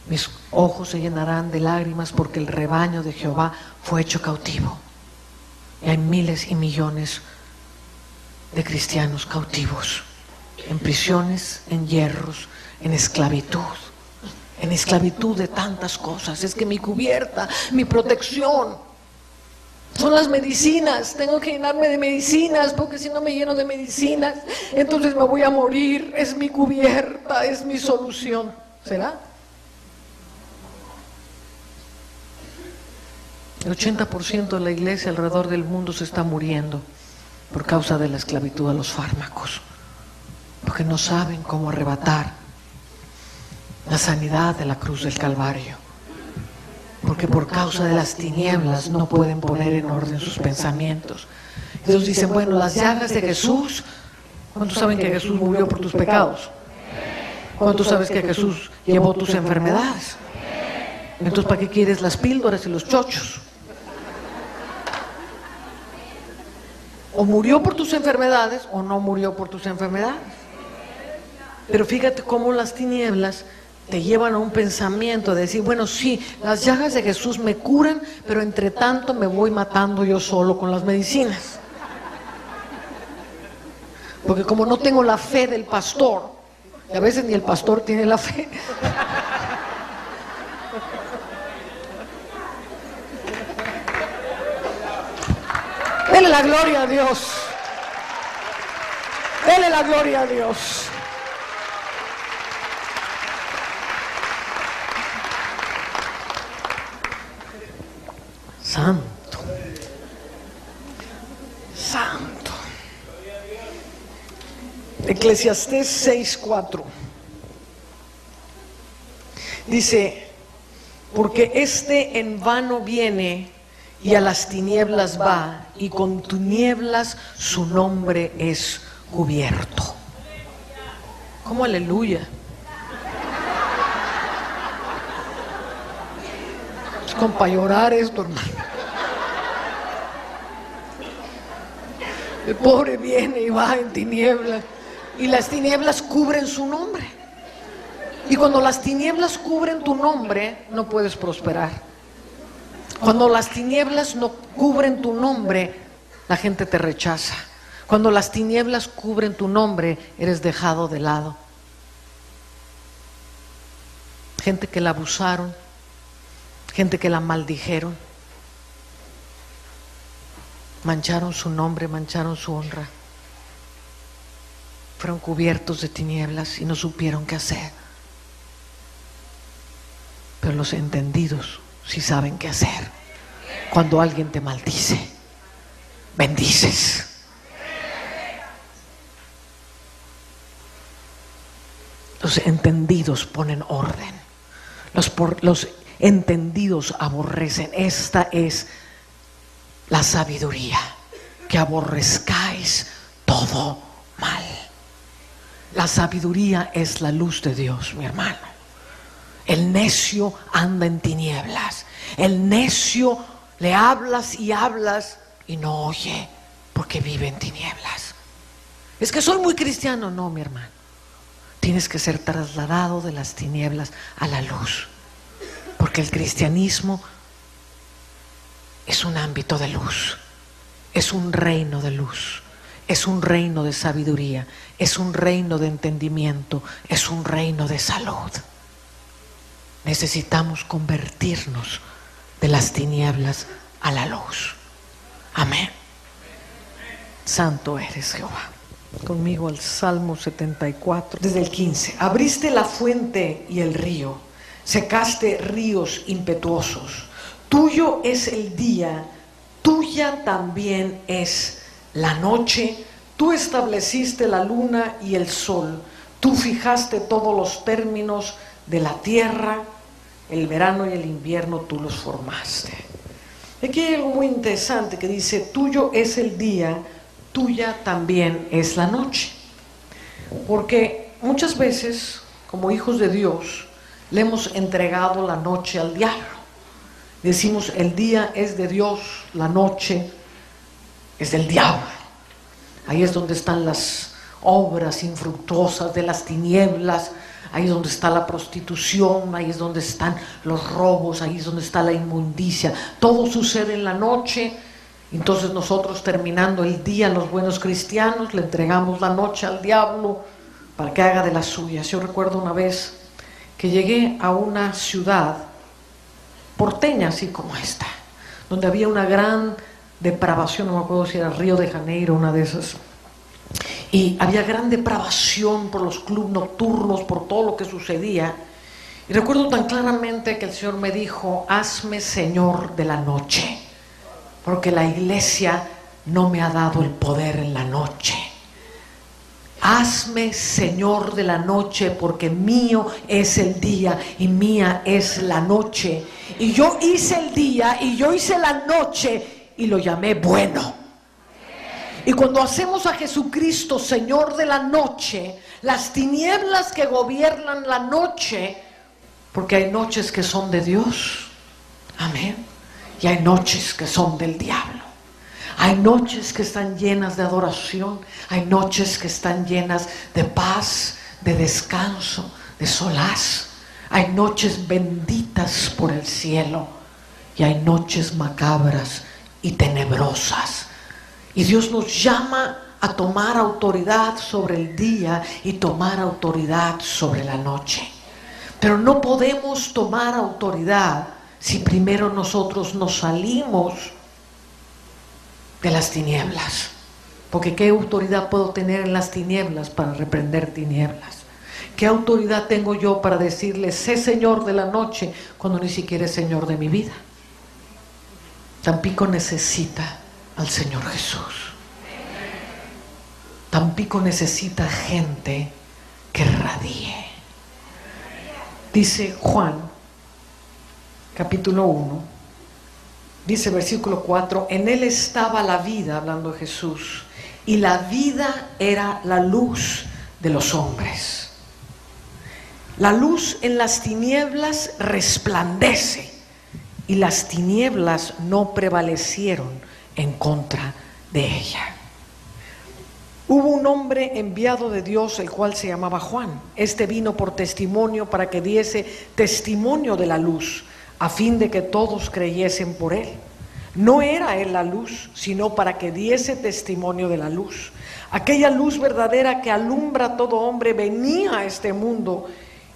mis ojos se llenarán de lágrimas, porque el rebaño de Jehová fue hecho cautivo. Y hay miles y millones de cristianos cautivos, en prisiones, en hierros, en esclavitud de tantas cosas. Es que mi cubierta, mi protección son las medicinas. Tengo que llenarme de medicinas, porque si no me lleno de medicinas, entonces me voy a morir. Es mi cubierta, es mi solución. ¿Será? El 80% de la iglesia alrededor del mundo se está muriendo por causa de la esclavitud a los fármacos, porque no saben cómo arrebatar la sanidad de la cruz del Calvario, porque por causa de las tinieblas no pueden poner en orden sus pensamientos. Ellos dicen: bueno, las llagas de Jesús. ¿Cuántos saben que Jesús murió por tus pecados? ¿Cuántos sabes que Jesús llevó tus enfermedades? Entonces, ¿para qué quieres las píldoras y los chochos? O murió por tus enfermedades o no murió por tus enfermedades. Pero fíjate cómo las tinieblas te llevan a un pensamiento de decir: bueno, sí, las llagas de Jesús me curan, pero entre tanto me voy matando yo solo con las medicinas. Porque como no tengo la fe del pastor, y a veces ni el pastor tiene la fe. Dele la gloria a Dios. Dele la gloria a Dios. Santo. Santo. Eclesiastés 6:4 dice: porque en vano viene y a las tinieblas va, y con tinieblas su nombre es cubierto. ¿Cómo aleluya? Es como para llorar esto, hermano. El pobre viene y va en tinieblas, y las tinieblas cubren su nombre. Y cuando las tinieblas cubren tu nombre, no puedes prosperar. Cuando las tinieblas no cubren tu nombre, la gente te rechaza. Cuando las tinieblas cubren tu nombre, eres dejado de lado. Gente que la abusaron, gente que la maldijeron, mancharon su nombre, mancharon su honra. Fueron cubiertos de tinieblas y no supieron qué hacer. Pero los entendidos sí saben qué hacer. Cuando alguien te maldice, bendices. Los entendidos ponen orden. Los entendidos aborrecen. Esta es la sabiduría, que aborrezcáis todo mal. La sabiduría es la luz de Dios, mi hermano. El necio anda en tinieblas. El necio le hablas y hablas y no oye, porque vive en tinieblas. Es que soy muy cristiano. No, mi hermano. Tienes que ser trasladado de las tinieblas a la luz, Porque el cristianismo es un ámbito de luz, es un reino de luz, es un reino de sabiduría, es un reino de entendimiento, es un reino de salud. Necesitamos convertirnos de las tinieblas a la luz. Amén. Santo eres, Jehová. Conmigo al Salmo 74, desde el 15. Abriste la fuente y el río, secaste ríos impetuosos. Tuyo es el día, tuya también es la noche. Tú estableciste la luna y el sol. Tú fijaste todos los términos de la tierra. El verano y el invierno tú los formaste. Aquí hay algo muy interesante que dice: tuyo es el día, tuya también es la noche. Porque muchas veces, como hijos de Dios, le hemos entregado la noche al diablo. Decimos: el día es de Dios, la noche es del diablo. Ahí es donde están las obras infructuosas de las tinieblas. Ahí es donde está la prostitución, ahí es donde están los robos, ahí es donde está la inmundicia. Todo sucede en la noche. Entonces nosotros, terminando el día, los buenos cristianos, le entregamos la noche al diablo para que haga de las suyas. Yo recuerdo una vez que llegué a una ciudad porteña, así como esta, donde había una gran depravación. No me acuerdo si era Río de Janeiro, una de esas. Y había gran depravación por los clubes nocturnos, por todo lo que sucedía. Y recuerdo tan claramente que el Señor me dijo: hazme Señor de la noche, porque la iglesia no me ha dado el poder en la noche. Hazme Señor de la noche, porque mío es el día y mía es la noche. Y yo hice el día y yo hice la noche y lo llamé bueno. Y cuando hacemos a Jesucristo Señor de la noche, las tinieblas que gobiernan la noche, porque hay noches que son de Dios, amén, y hay noches que son del diablo. Hay noches que están llenas de adoración, hay noches que están llenas de paz, de descanso, de solaz. Hay noches benditas por el cielo y hay noches macabras y tenebrosas. Y Dios nos llama a tomar autoridad sobre el día y tomar autoridad sobre la noche. Pero no podemos tomar autoridad si primero nosotros nos salimos de las tinieblas. Porque ¿qué autoridad puedo tener en las tinieblas para reprender tinieblas? ¿Qué autoridad tengo yo para decirle: sé Señor de la noche, cuando ni siquiera es Señor de mi vida? Tampico necesita al Señor Jesús. Tampico necesita gente que radie. Dice Juan, capítulo 1, dice versículo 4: en él estaba la vida, hablando de Jesús, y la vida era la luz de los hombres. La luz en las tinieblas resplandece, y las tinieblas no prevalecieron en contra de ella. Hubo un hombre enviado de Dios, el cual se llamaba Juan. Este vino por testimonio, para que diese testimonio de la luz, a fin de que todos creyesen por él. No era él la luz, sino para que diese testimonio de la luz. Aquella luz verdadera que alumbra a todo hombre venía a este mundo,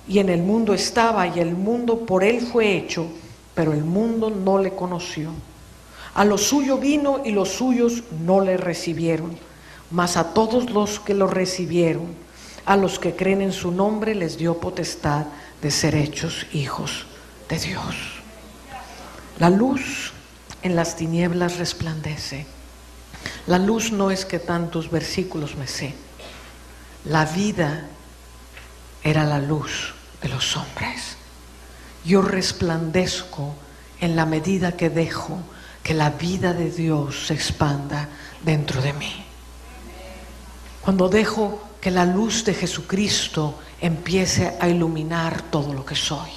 y en el mundo estaba, y el mundo por él fue hecho, pero el mundo no le conoció. A lo suyo vino y los suyos no le recibieron. Mas a todos los que lo recibieron, a los que creen en su nombre, les dio potestad de ser hechos hijos de Dios. La luz en las tinieblas resplandece. La luz no es que tantos versículos me sé. La vida era la luz de los hombres. Yo resplandezco en la medida que dejo que la vida de Dios se expanda dentro de mí. Cuando dejo que la luz de Jesucristo empiece a iluminar todo lo que soy.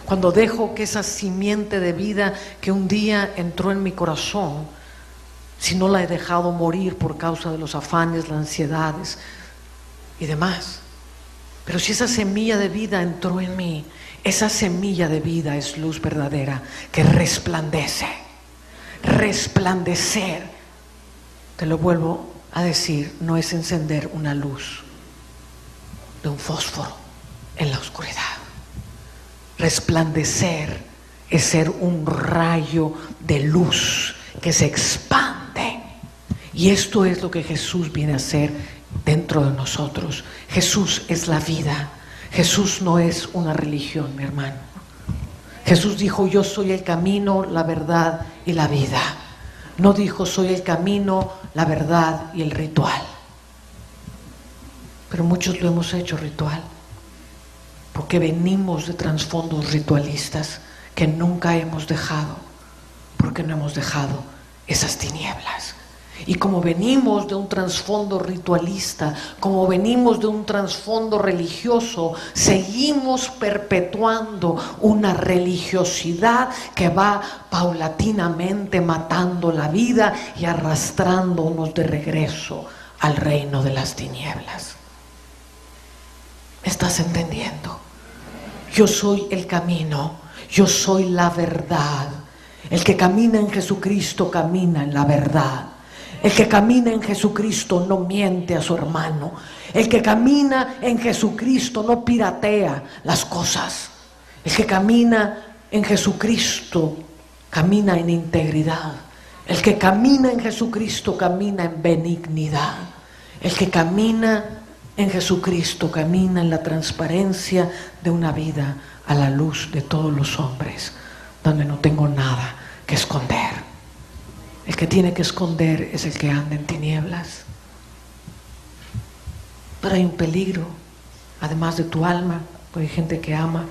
Cuando dejo que esa simiente de vida que un día entró en mi corazón, si no la he dejado morir por causa de los afanes, las ansiedades y demás, pero si esa semilla de vida entró en mí, Esa semilla de vida es luz verdadera que resplandece. Resplandecer, te lo vuelvo a decir, no es encender una luz de un fósforo en la oscuridad. Resplandecer es ser un rayo de luz que se expande. Y esto es lo que Jesús viene a hacer dentro de nosotros. Jesús es la vida. Jesús no es una religión, mi hermano. Jesús dijo: yo soy el camino, la verdad y la vida. No dijo: soy el camino, la verdad y el ritual. Pero muchos lo hemos hecho ritual, porque venimos de trasfondos ritualistas que nunca hemos dejado, porque no hemos dejado esas tinieblas. Y como venimos de un trasfondo ritualista, como venimos de un trasfondo religioso, seguimos perpetuando una religiosidad que va paulatinamente matando la vida y arrastrándonos de regreso al reino de las tinieblas. ¿Me estás entendiendo? Yo soy el camino, yo soy la verdad. El que camina en Jesucristo camina en la verdad. El que camina en Jesucristo no miente a su hermano. El que camina en Jesucristo no piratea las cosas. El que camina en Jesucristo camina en integridad. El que camina en Jesucristo camina en benignidad. El que camina en Jesucristo camina en la transparencia de una vida a la luz de todos los hombres, donde no tengo nada que esconder. El que tiene que esconder es el que anda en tinieblas. Pero hay un peligro, además de tu alma, porque hay gente que ama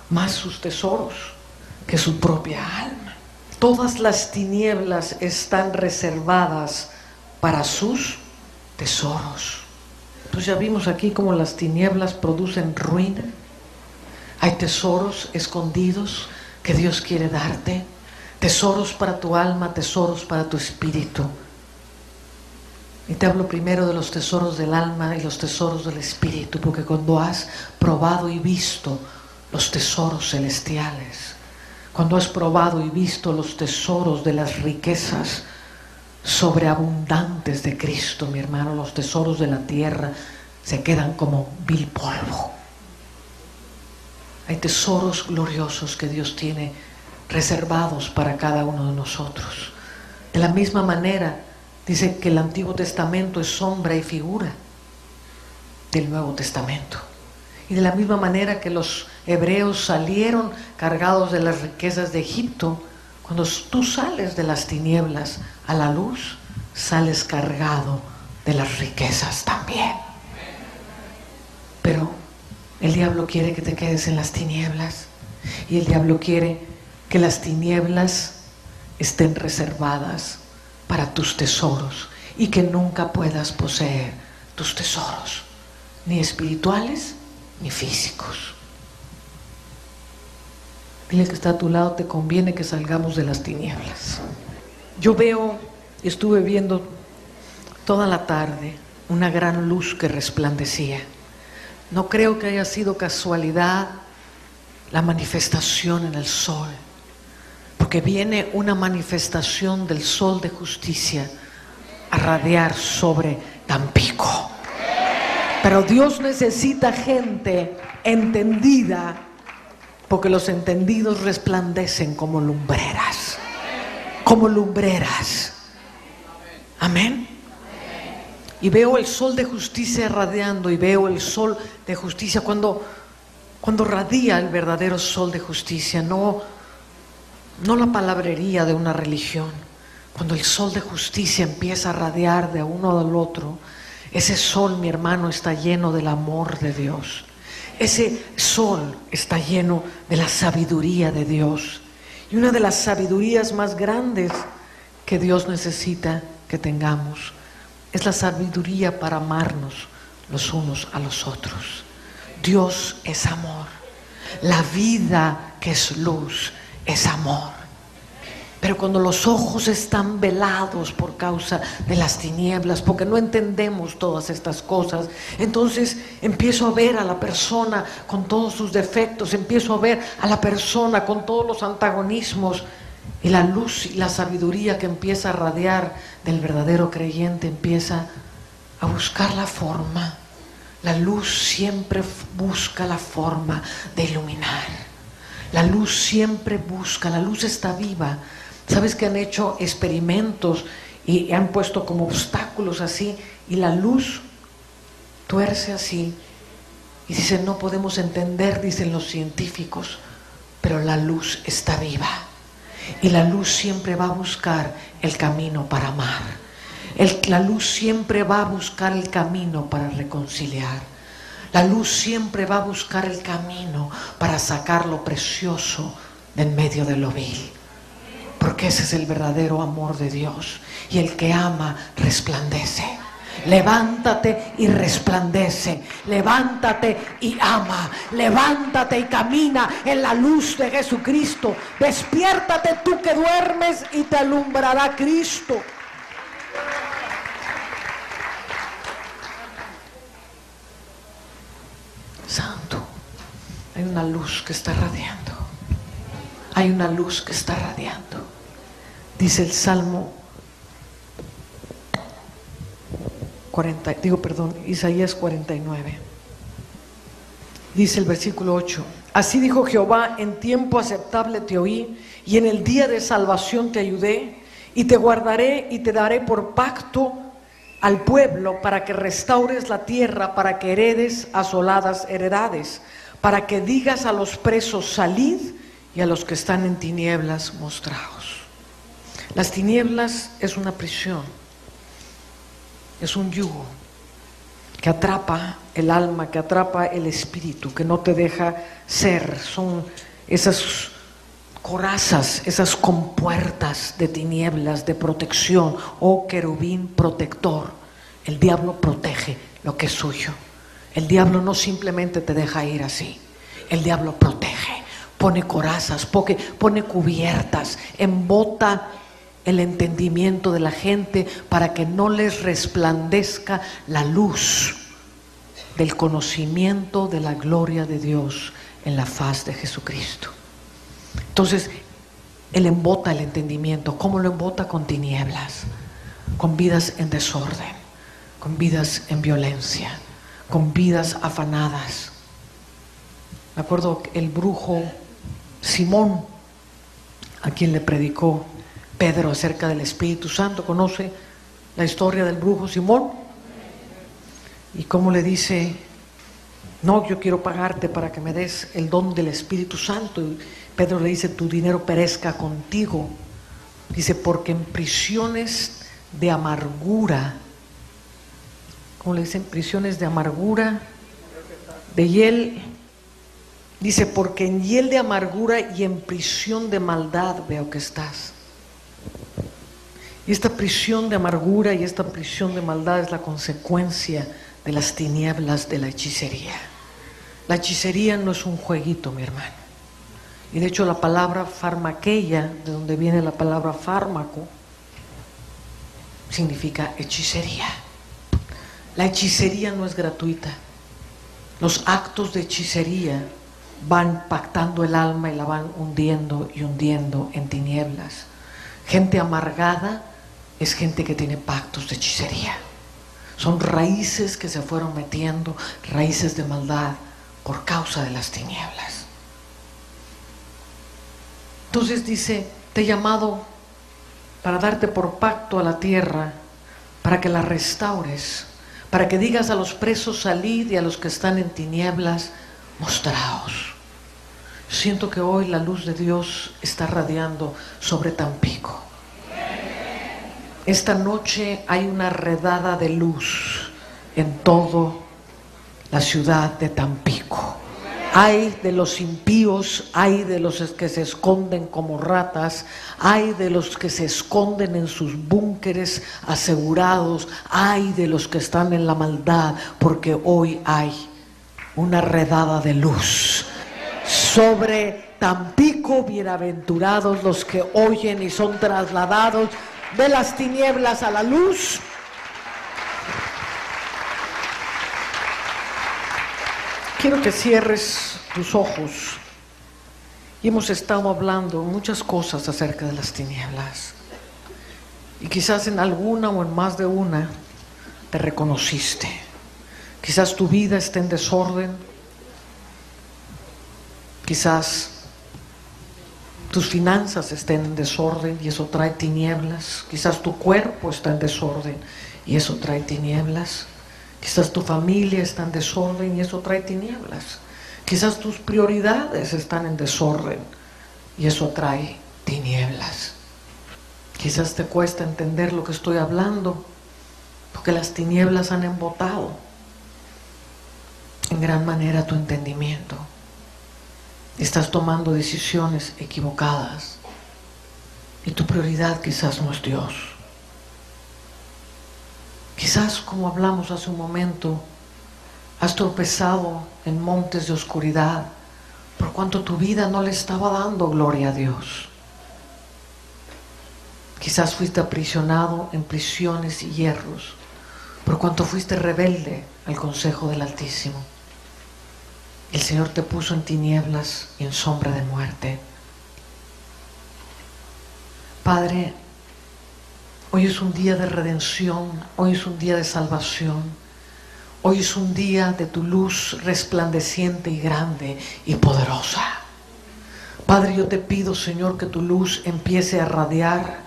más sus tesoros que su propia alma. Todas las tinieblas están reservadas para sus tesoros. Entonces ya vimos aquí cómo las tinieblas producen ruina. Hay tesoros escondidos que Dios quiere darte. Tesoros para tu alma, tesoros para tu espíritu. Y te hablo primero de los tesoros del alma y los tesoros del espíritu, porque cuando has probado y visto los tesoros celestiales, cuando has probado y visto los tesoros de las riquezas sobreabundantes de Cristo, mi hermano, los tesoros de la tierra se quedan como vil polvo. Hay tesoros gloriosos que Dios tiene reservados para cada uno de nosotros. De la misma manera, dice que el Antiguo Testamento es sombra y figura del Nuevo Testamento. Y de la misma manera que los hebreos salieron cargados de las riquezas de Egipto, cuando tú sales de las tinieblas a la luz, sales cargado de las riquezas también. Pero el diablo quiere que te quedes en las tinieblas, y el diablo quiere que las tinieblas estén reservadas para tus tesoros y que nunca puedas poseer tus tesoros, ni espirituales ni físicos. Dile que está a tu lado: te conviene que salgamos de las tinieblas. Yo estuve viendo toda la tarde una gran luz que resplandecía. No creo que haya sido casualidad la manifestación en el sol, porque viene una manifestación del sol de justicia a radiar sobre Tampico. Pero Dios necesita gente entendida, porque los entendidos resplandecen como lumbreras. Como lumbreras. Amén. Y veo el sol de justicia radiando, y veo el sol de justicia cuando radia el verdadero sol de justicia, no la palabrería de una religión. Cuando el sol de justicia empieza a radiar de uno al otro, ese sol, mi hermano, está lleno del amor de Dios. Ese sol está lleno de la sabiduría de Dios. Y una de las sabidurías más grandes que Dios necesita que tengamos es la sabiduría para amarnos los unos a los otros. Dios es amor. La vida que es luz es amor. Pero cuando los ojos están velados por causa de las tinieblas, porque no entendemos todas estas cosas, entonces empiezo a ver a la persona con todos sus defectos, empiezo a ver a la persona con todos los antagonismos, y la luz y la sabiduría que empieza a radiar del verdadero creyente empieza a buscar la forma. La luz siempre busca la forma de iluminar. La luz siempre busca, la luz está viva. ¿Sabes que han hecho experimentos y han puesto como obstáculos así? Y la luz tuerce así. Y dicen, no podemos entender, dicen los científicos, pero la luz está viva. Y la luz siempre va a buscar el camino para amar. La luz siempre va a buscar el camino para reconciliar. La luz siempre va a buscar el camino para sacar lo precioso de en medio de lo vil. Porque ese es el verdadero amor de Dios. Y el que ama resplandece. Levántate y resplandece. Levántate y ama. Levántate y camina en la luz de Jesucristo. Despiértate tú que duermes y te alumbrará Cristo. Santo, hay una luz que está radiando. Hay una luz que está radiando. Dice el Salmo Isaías 49. Dice el versículo 8: así dijo Jehová, en tiempo aceptable te oí, y en el día de salvación te ayudé, y te guardaré y te daré por pacto al pueblo, para que restaures la tierra, para que heredes asoladas heredades, para que digas a los presos, salid, y a los que están en tinieblas, mostraos. Las tinieblas es una prisión, es un yugo que atrapa el alma, que atrapa el espíritu, que no te deja ser. Son esas corazas, esas compuertas de tinieblas, de protección. Oh querubín protector, el diablo protege lo que es suyo. El diablo no simplemente te deja ir así, el diablo protege, pone corazas, pone cubiertas, embota el entendimiento de la gente para que no les resplandezca la luz del conocimiento de la gloria de Dios en la faz de Jesucristo. Entonces, Él embota el entendimiento. ¿Cómo lo embota? Con tinieblas, con vidas en desorden, con vidas en violencia, con vidas afanadas. Me acuerdo el brujo Simón, a quien le predicó Pedro acerca del Espíritu Santo. ¿Conoce la historia del brujo Simón? Y cómo le dice, no, yo quiero pagarte para que me des el don del Espíritu Santo. Y Pedro le dice, tu dinero perezca contigo. Dice, porque en prisiones de amargura, ¿cómo le dicen? Prisiones de amargura, de hiel. Dice, porque en hiel de amargura y en prisión de maldad veo que estás. Y esta prisión de amargura y esta prisión de maldad es la consecuencia de las tinieblas de la hechicería. La hechicería no es un jueguito, mi hermano. Y de hecho la palabra farmaqueia, de donde viene la palabra fármaco, significa hechicería. La hechicería no es gratuita. Los actos de hechicería van pactando el alma y la van hundiendo y hundiendo en tinieblas. Gente amargada es gente que tiene pactos de hechicería. Son raíces que se fueron metiendo, raíces de maldad por causa de las tinieblas. Entonces dice, te he llamado para darte por pacto a la tierra, para que la restaures, para que digas a los presos, salid, y a los que están en tinieblas, mostraos. Siento que hoy la luz de Dios está radiando sobre Tampico. Esta noche hay una redada de luz en toda la ciudad de Tampico. Hay de los impíos, hay de los que se esconden como ratas, hay de los que se esconden en sus búnkeres asegurados, hay de los que están en la maldad, porque hoy hay una redada de luz sobre Tampico. digo, bienaventurados los que oyen y son trasladados de las tinieblas a la luz. Quiero que cierres tus ojos. Y hemos estado hablando muchas cosas acerca de las tinieblas. Y quizás en alguna o en más de una te reconociste. Quizás tu vida esté en desorden. Quizás tus finanzas estén en desorden y eso trae tinieblas. Quizás tu cuerpo está en desorden y eso trae tinieblas. Quizás tu familia está en desorden y eso trae tinieblas. Quizás tus prioridades están en desorden y eso trae tinieblas. Quizás te cuesta entender lo que estoy hablando porque las tinieblas han embotado en gran manera tu entendimiento. Estás tomando decisiones equivocadas y tu prioridad quizás no es Dios. Quizás, como hablamos hace un momento, has tropezado en montes de oscuridad por cuanto tu vida no le estaba dando gloria a Dios. Quizás fuiste aprisionado en prisiones y hierros por cuanto fuiste rebelde al consejo del Altísimo. El Señor te puso en tinieblas y en sombra de muerte. Padre, hoy es un día de redención, hoy es un día de salvación, hoy es un día de tu luz resplandeciente y grande y poderosa. Padre, yo te pido, Señor, que tu luz empiece a radiar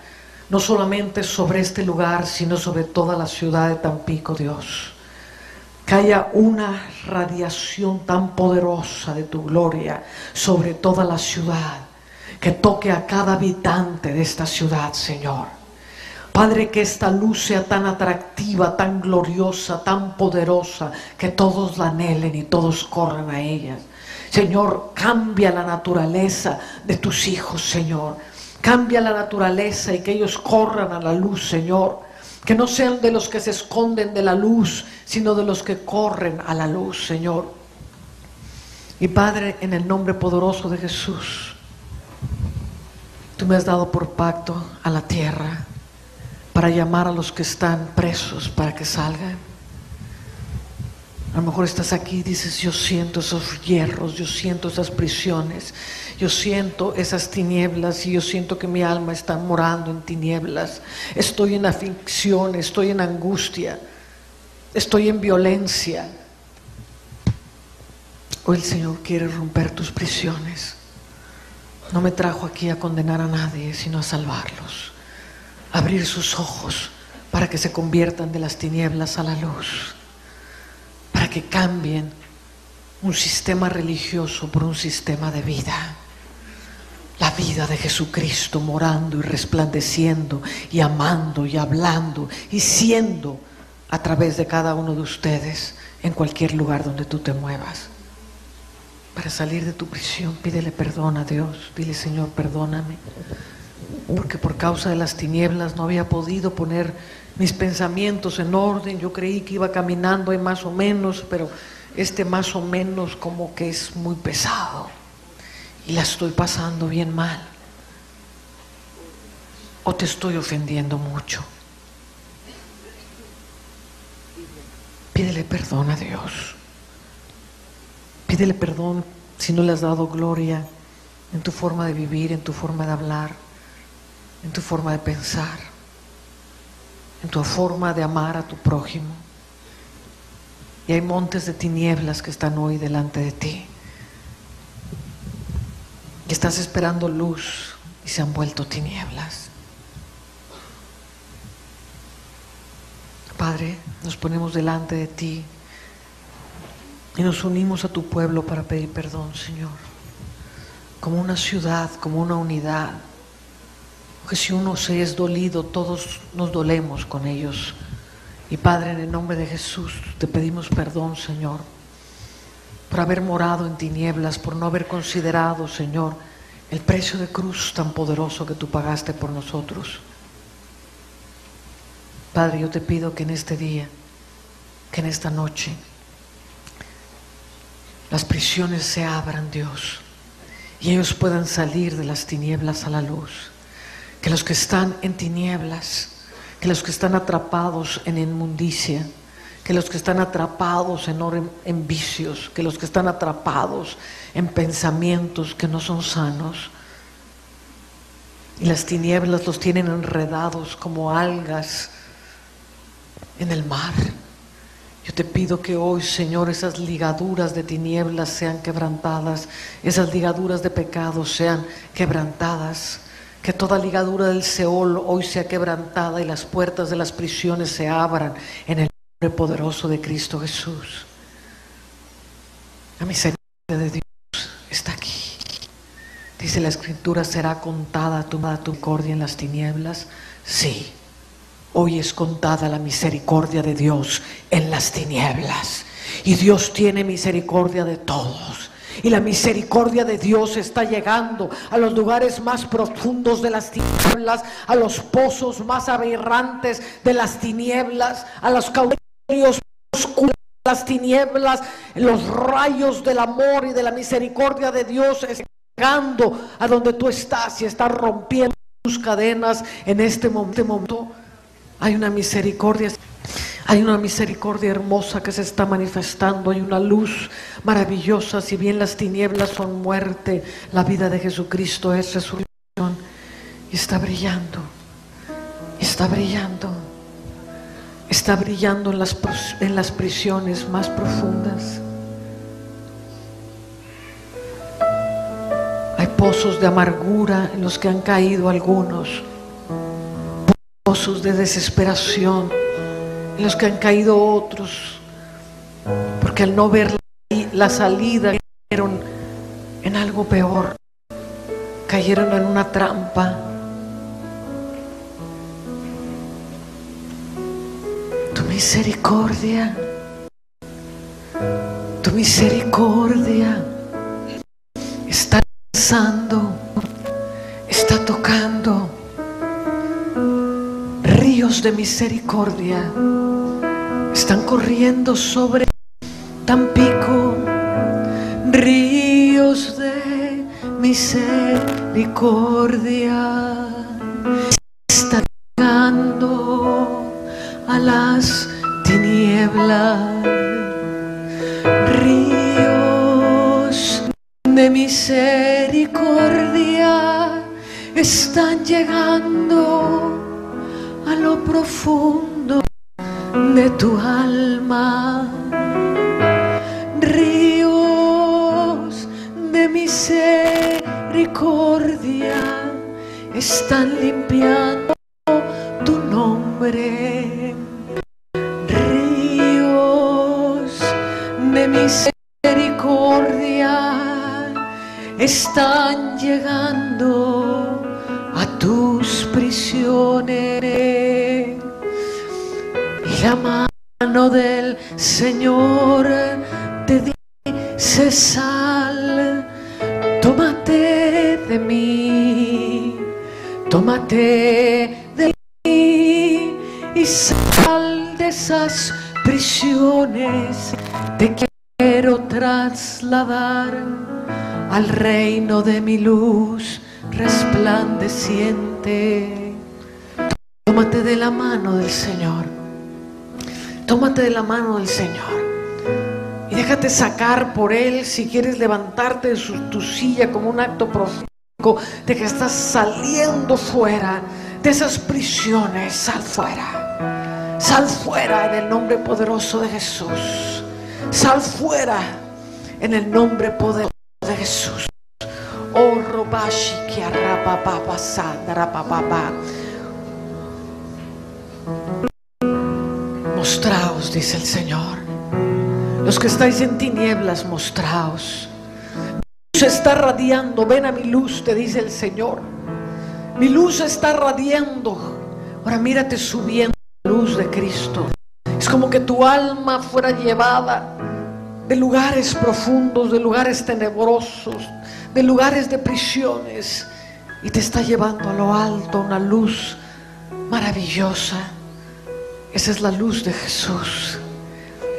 no solamente sobre este lugar, sino sobre toda la ciudad de Tampico, Dios. Que haya una radiación tan poderosa de tu gloria sobre toda la ciudad, que toque a cada habitante de esta ciudad, Señor. Padre, que esta luz sea tan atractiva, tan gloriosa, tan poderosa, que todos la anhelen y todos corran a ella. Señor, cambia la naturaleza de tus hijos, Señor. Cambia la naturaleza y que ellos corran a la luz, Señor. Que no sean de los que se esconden de la luz, sino de los que corren a la luz, Señor. Y Padre, en el nombre poderoso de Jesús, tú me has dado por pacto a la tierra para llamar a los que están presos para que salgan. A lo mejor estás aquí y dices, yo siento esos hierros, yo siento esas prisiones, yo siento esas tinieblas y yo siento que mi alma está morando en tinieblas. Estoy en aflicción, estoy en angustia, estoy en violencia. Hoy el Señor quiere romper tus prisiones. No me trajo aquí a condenar a nadie, sino a salvarlos. Abrir sus ojos para que se conviertan de las tinieblas a la luz. Para que cambien un sistema religioso por un sistema de vida. La vida de Jesucristo morando y resplandeciendo y amando y hablando y siendo a través de cada uno de ustedes en cualquier lugar donde tú te muevas. Para salir de tu prisión, pídele perdón a Dios. Dile, Señor, perdóname, porque por causa de las tinieblas no había podido poner mis pensamientos en orden. Yo creí que iba caminando ahí más o menos, pero este más o menos como que es muy pesado y la estoy pasando bien mal, o te estoy ofendiendo mucho. Pídele perdón a Dios. Pídele perdón si no le has dado gloria en tu forma de vivir, en tu forma de hablar, en tu forma de pensar, en tu forma de amar a tu prójimo. Y hay montes de tinieblas que están hoy delante de ti. Y estás esperando luz y se han vuelto tinieblas. Padre, nos ponemos delante de ti y nos unimos a tu pueblo para pedir perdón, Señor. Como una ciudad, como una unidad. Porque si uno se es dolido, todos nos dolemos con ellos. Y Padre, en el nombre de Jesús, te pedimos perdón, Señor, por haber morado en tinieblas, por no haber considerado, Señor, el precio de cruz tan poderoso que tú pagaste por nosotros. Padre, yo te pido que en este día, que en esta noche, las prisiones se abran, Dios, y ellos puedan salir de las tinieblas a la luz. Que los que están en tinieblas, que los que están atrapados en inmundicia, que los que están atrapados en vicios, que los que están atrapados en pensamientos que no son sanos, y las tinieblas los tienen enredados como algas en el mar. Yo te pido que hoy, Señor, esas ligaduras de tinieblas sean quebrantadas, esas ligaduras de pecado sean quebrantadas, que toda ligadura del Seol hoy sea quebrantada y las puertas de las prisiones se abran en el nombre poderoso de Cristo Jesús. La misericordia de Dios está aquí. Dice la Escritura: ¿será contada tu misericordia en las tinieblas? Sí. Hoy es contada la misericordia de Dios en las tinieblas. Y Dios tiene misericordia de todos. Y la misericordia de Dios está llegando a los lugares más profundos de las tinieblas, a los pozos más aberrantes de las tinieblas, a los caudillos oscuros de las tinieblas. Los rayos del amor y de la misericordia de Dios están llegando a donde tú estás y estás rompiendo tus cadenas en este momento. Hay una misericordia hermosa que se está manifestando. Hay una luz maravillosa. Si bien las tinieblas son muerte, la vida de Jesucristo es resurrección. Y está brillando. Está brillando. Está brillando en las prisiones más profundas. Hay pozos de amargura en los que han caído algunos. Pozos de desesperación en los que han caído otros, porque al no ver la salida cayeron en algo peor, cayeron en una trampa. Tu misericordia está lanzando, está tocando. Ríos de misericordia están corriendo sobre Tampico. Ríos de misericordia están llegando a las tinieblas. Ríos de misericordia están llegando a lo profundo de tu alma. Ríos de misericordia están limpiando tu nombre. Ríos de misericordia están llegando a tus prisiones. Y la mano del Señor te dice: sal, tómate de mí, tómate de mí y sal de esas prisiones. Te quiero trasladar al reino de mi luz resplandeciente. Tómate de la mano del Señor. Tómate de la mano del Señor y déjate sacar por Él. Si quieres levantarte de tu silla como un acto profético de que estás saliendo fuera de esas prisiones, sal fuera. Sal fuera en el nombre poderoso de Jesús. Sal fuera en el nombre poderoso de Jesús. Oh, Robashi que arrapapapa sandarapapapa. Mostraos, dice el Señor. Los que estáis en tinieblas, mostraos. Mi luz está radiando. Ven a mi luz, te dice el Señor. Mi luz está radiando. Ahora mírate subiendo la luz de Cristo. Es como que tu alma fuera llevada de lugares profundos, de lugares tenebrosos, de lugares de prisiones, y te está llevando a lo alto una luz maravillosa. Esa es la luz de Jesús.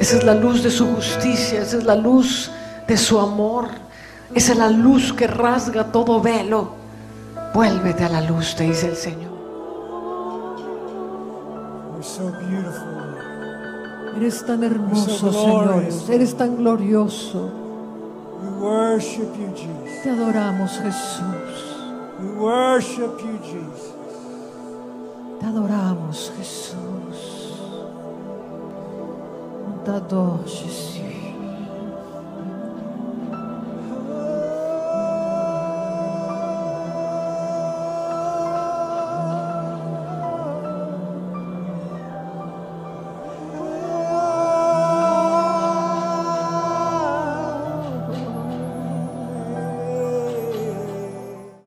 Esa es la luz de su justicia. Esa es la luz de su amor. Esa es la luz que rasga todo velo. Vuélvete a la luz, te dice el Señor. You're so beautiful, Lord. Eres tan hermoso, Señor. Eres tan glorioso. We worship you, Jesus. Te adoramos, Jesús. We worship you, Jesus. Te adoramos, Jesús. Te adoro, Jesús.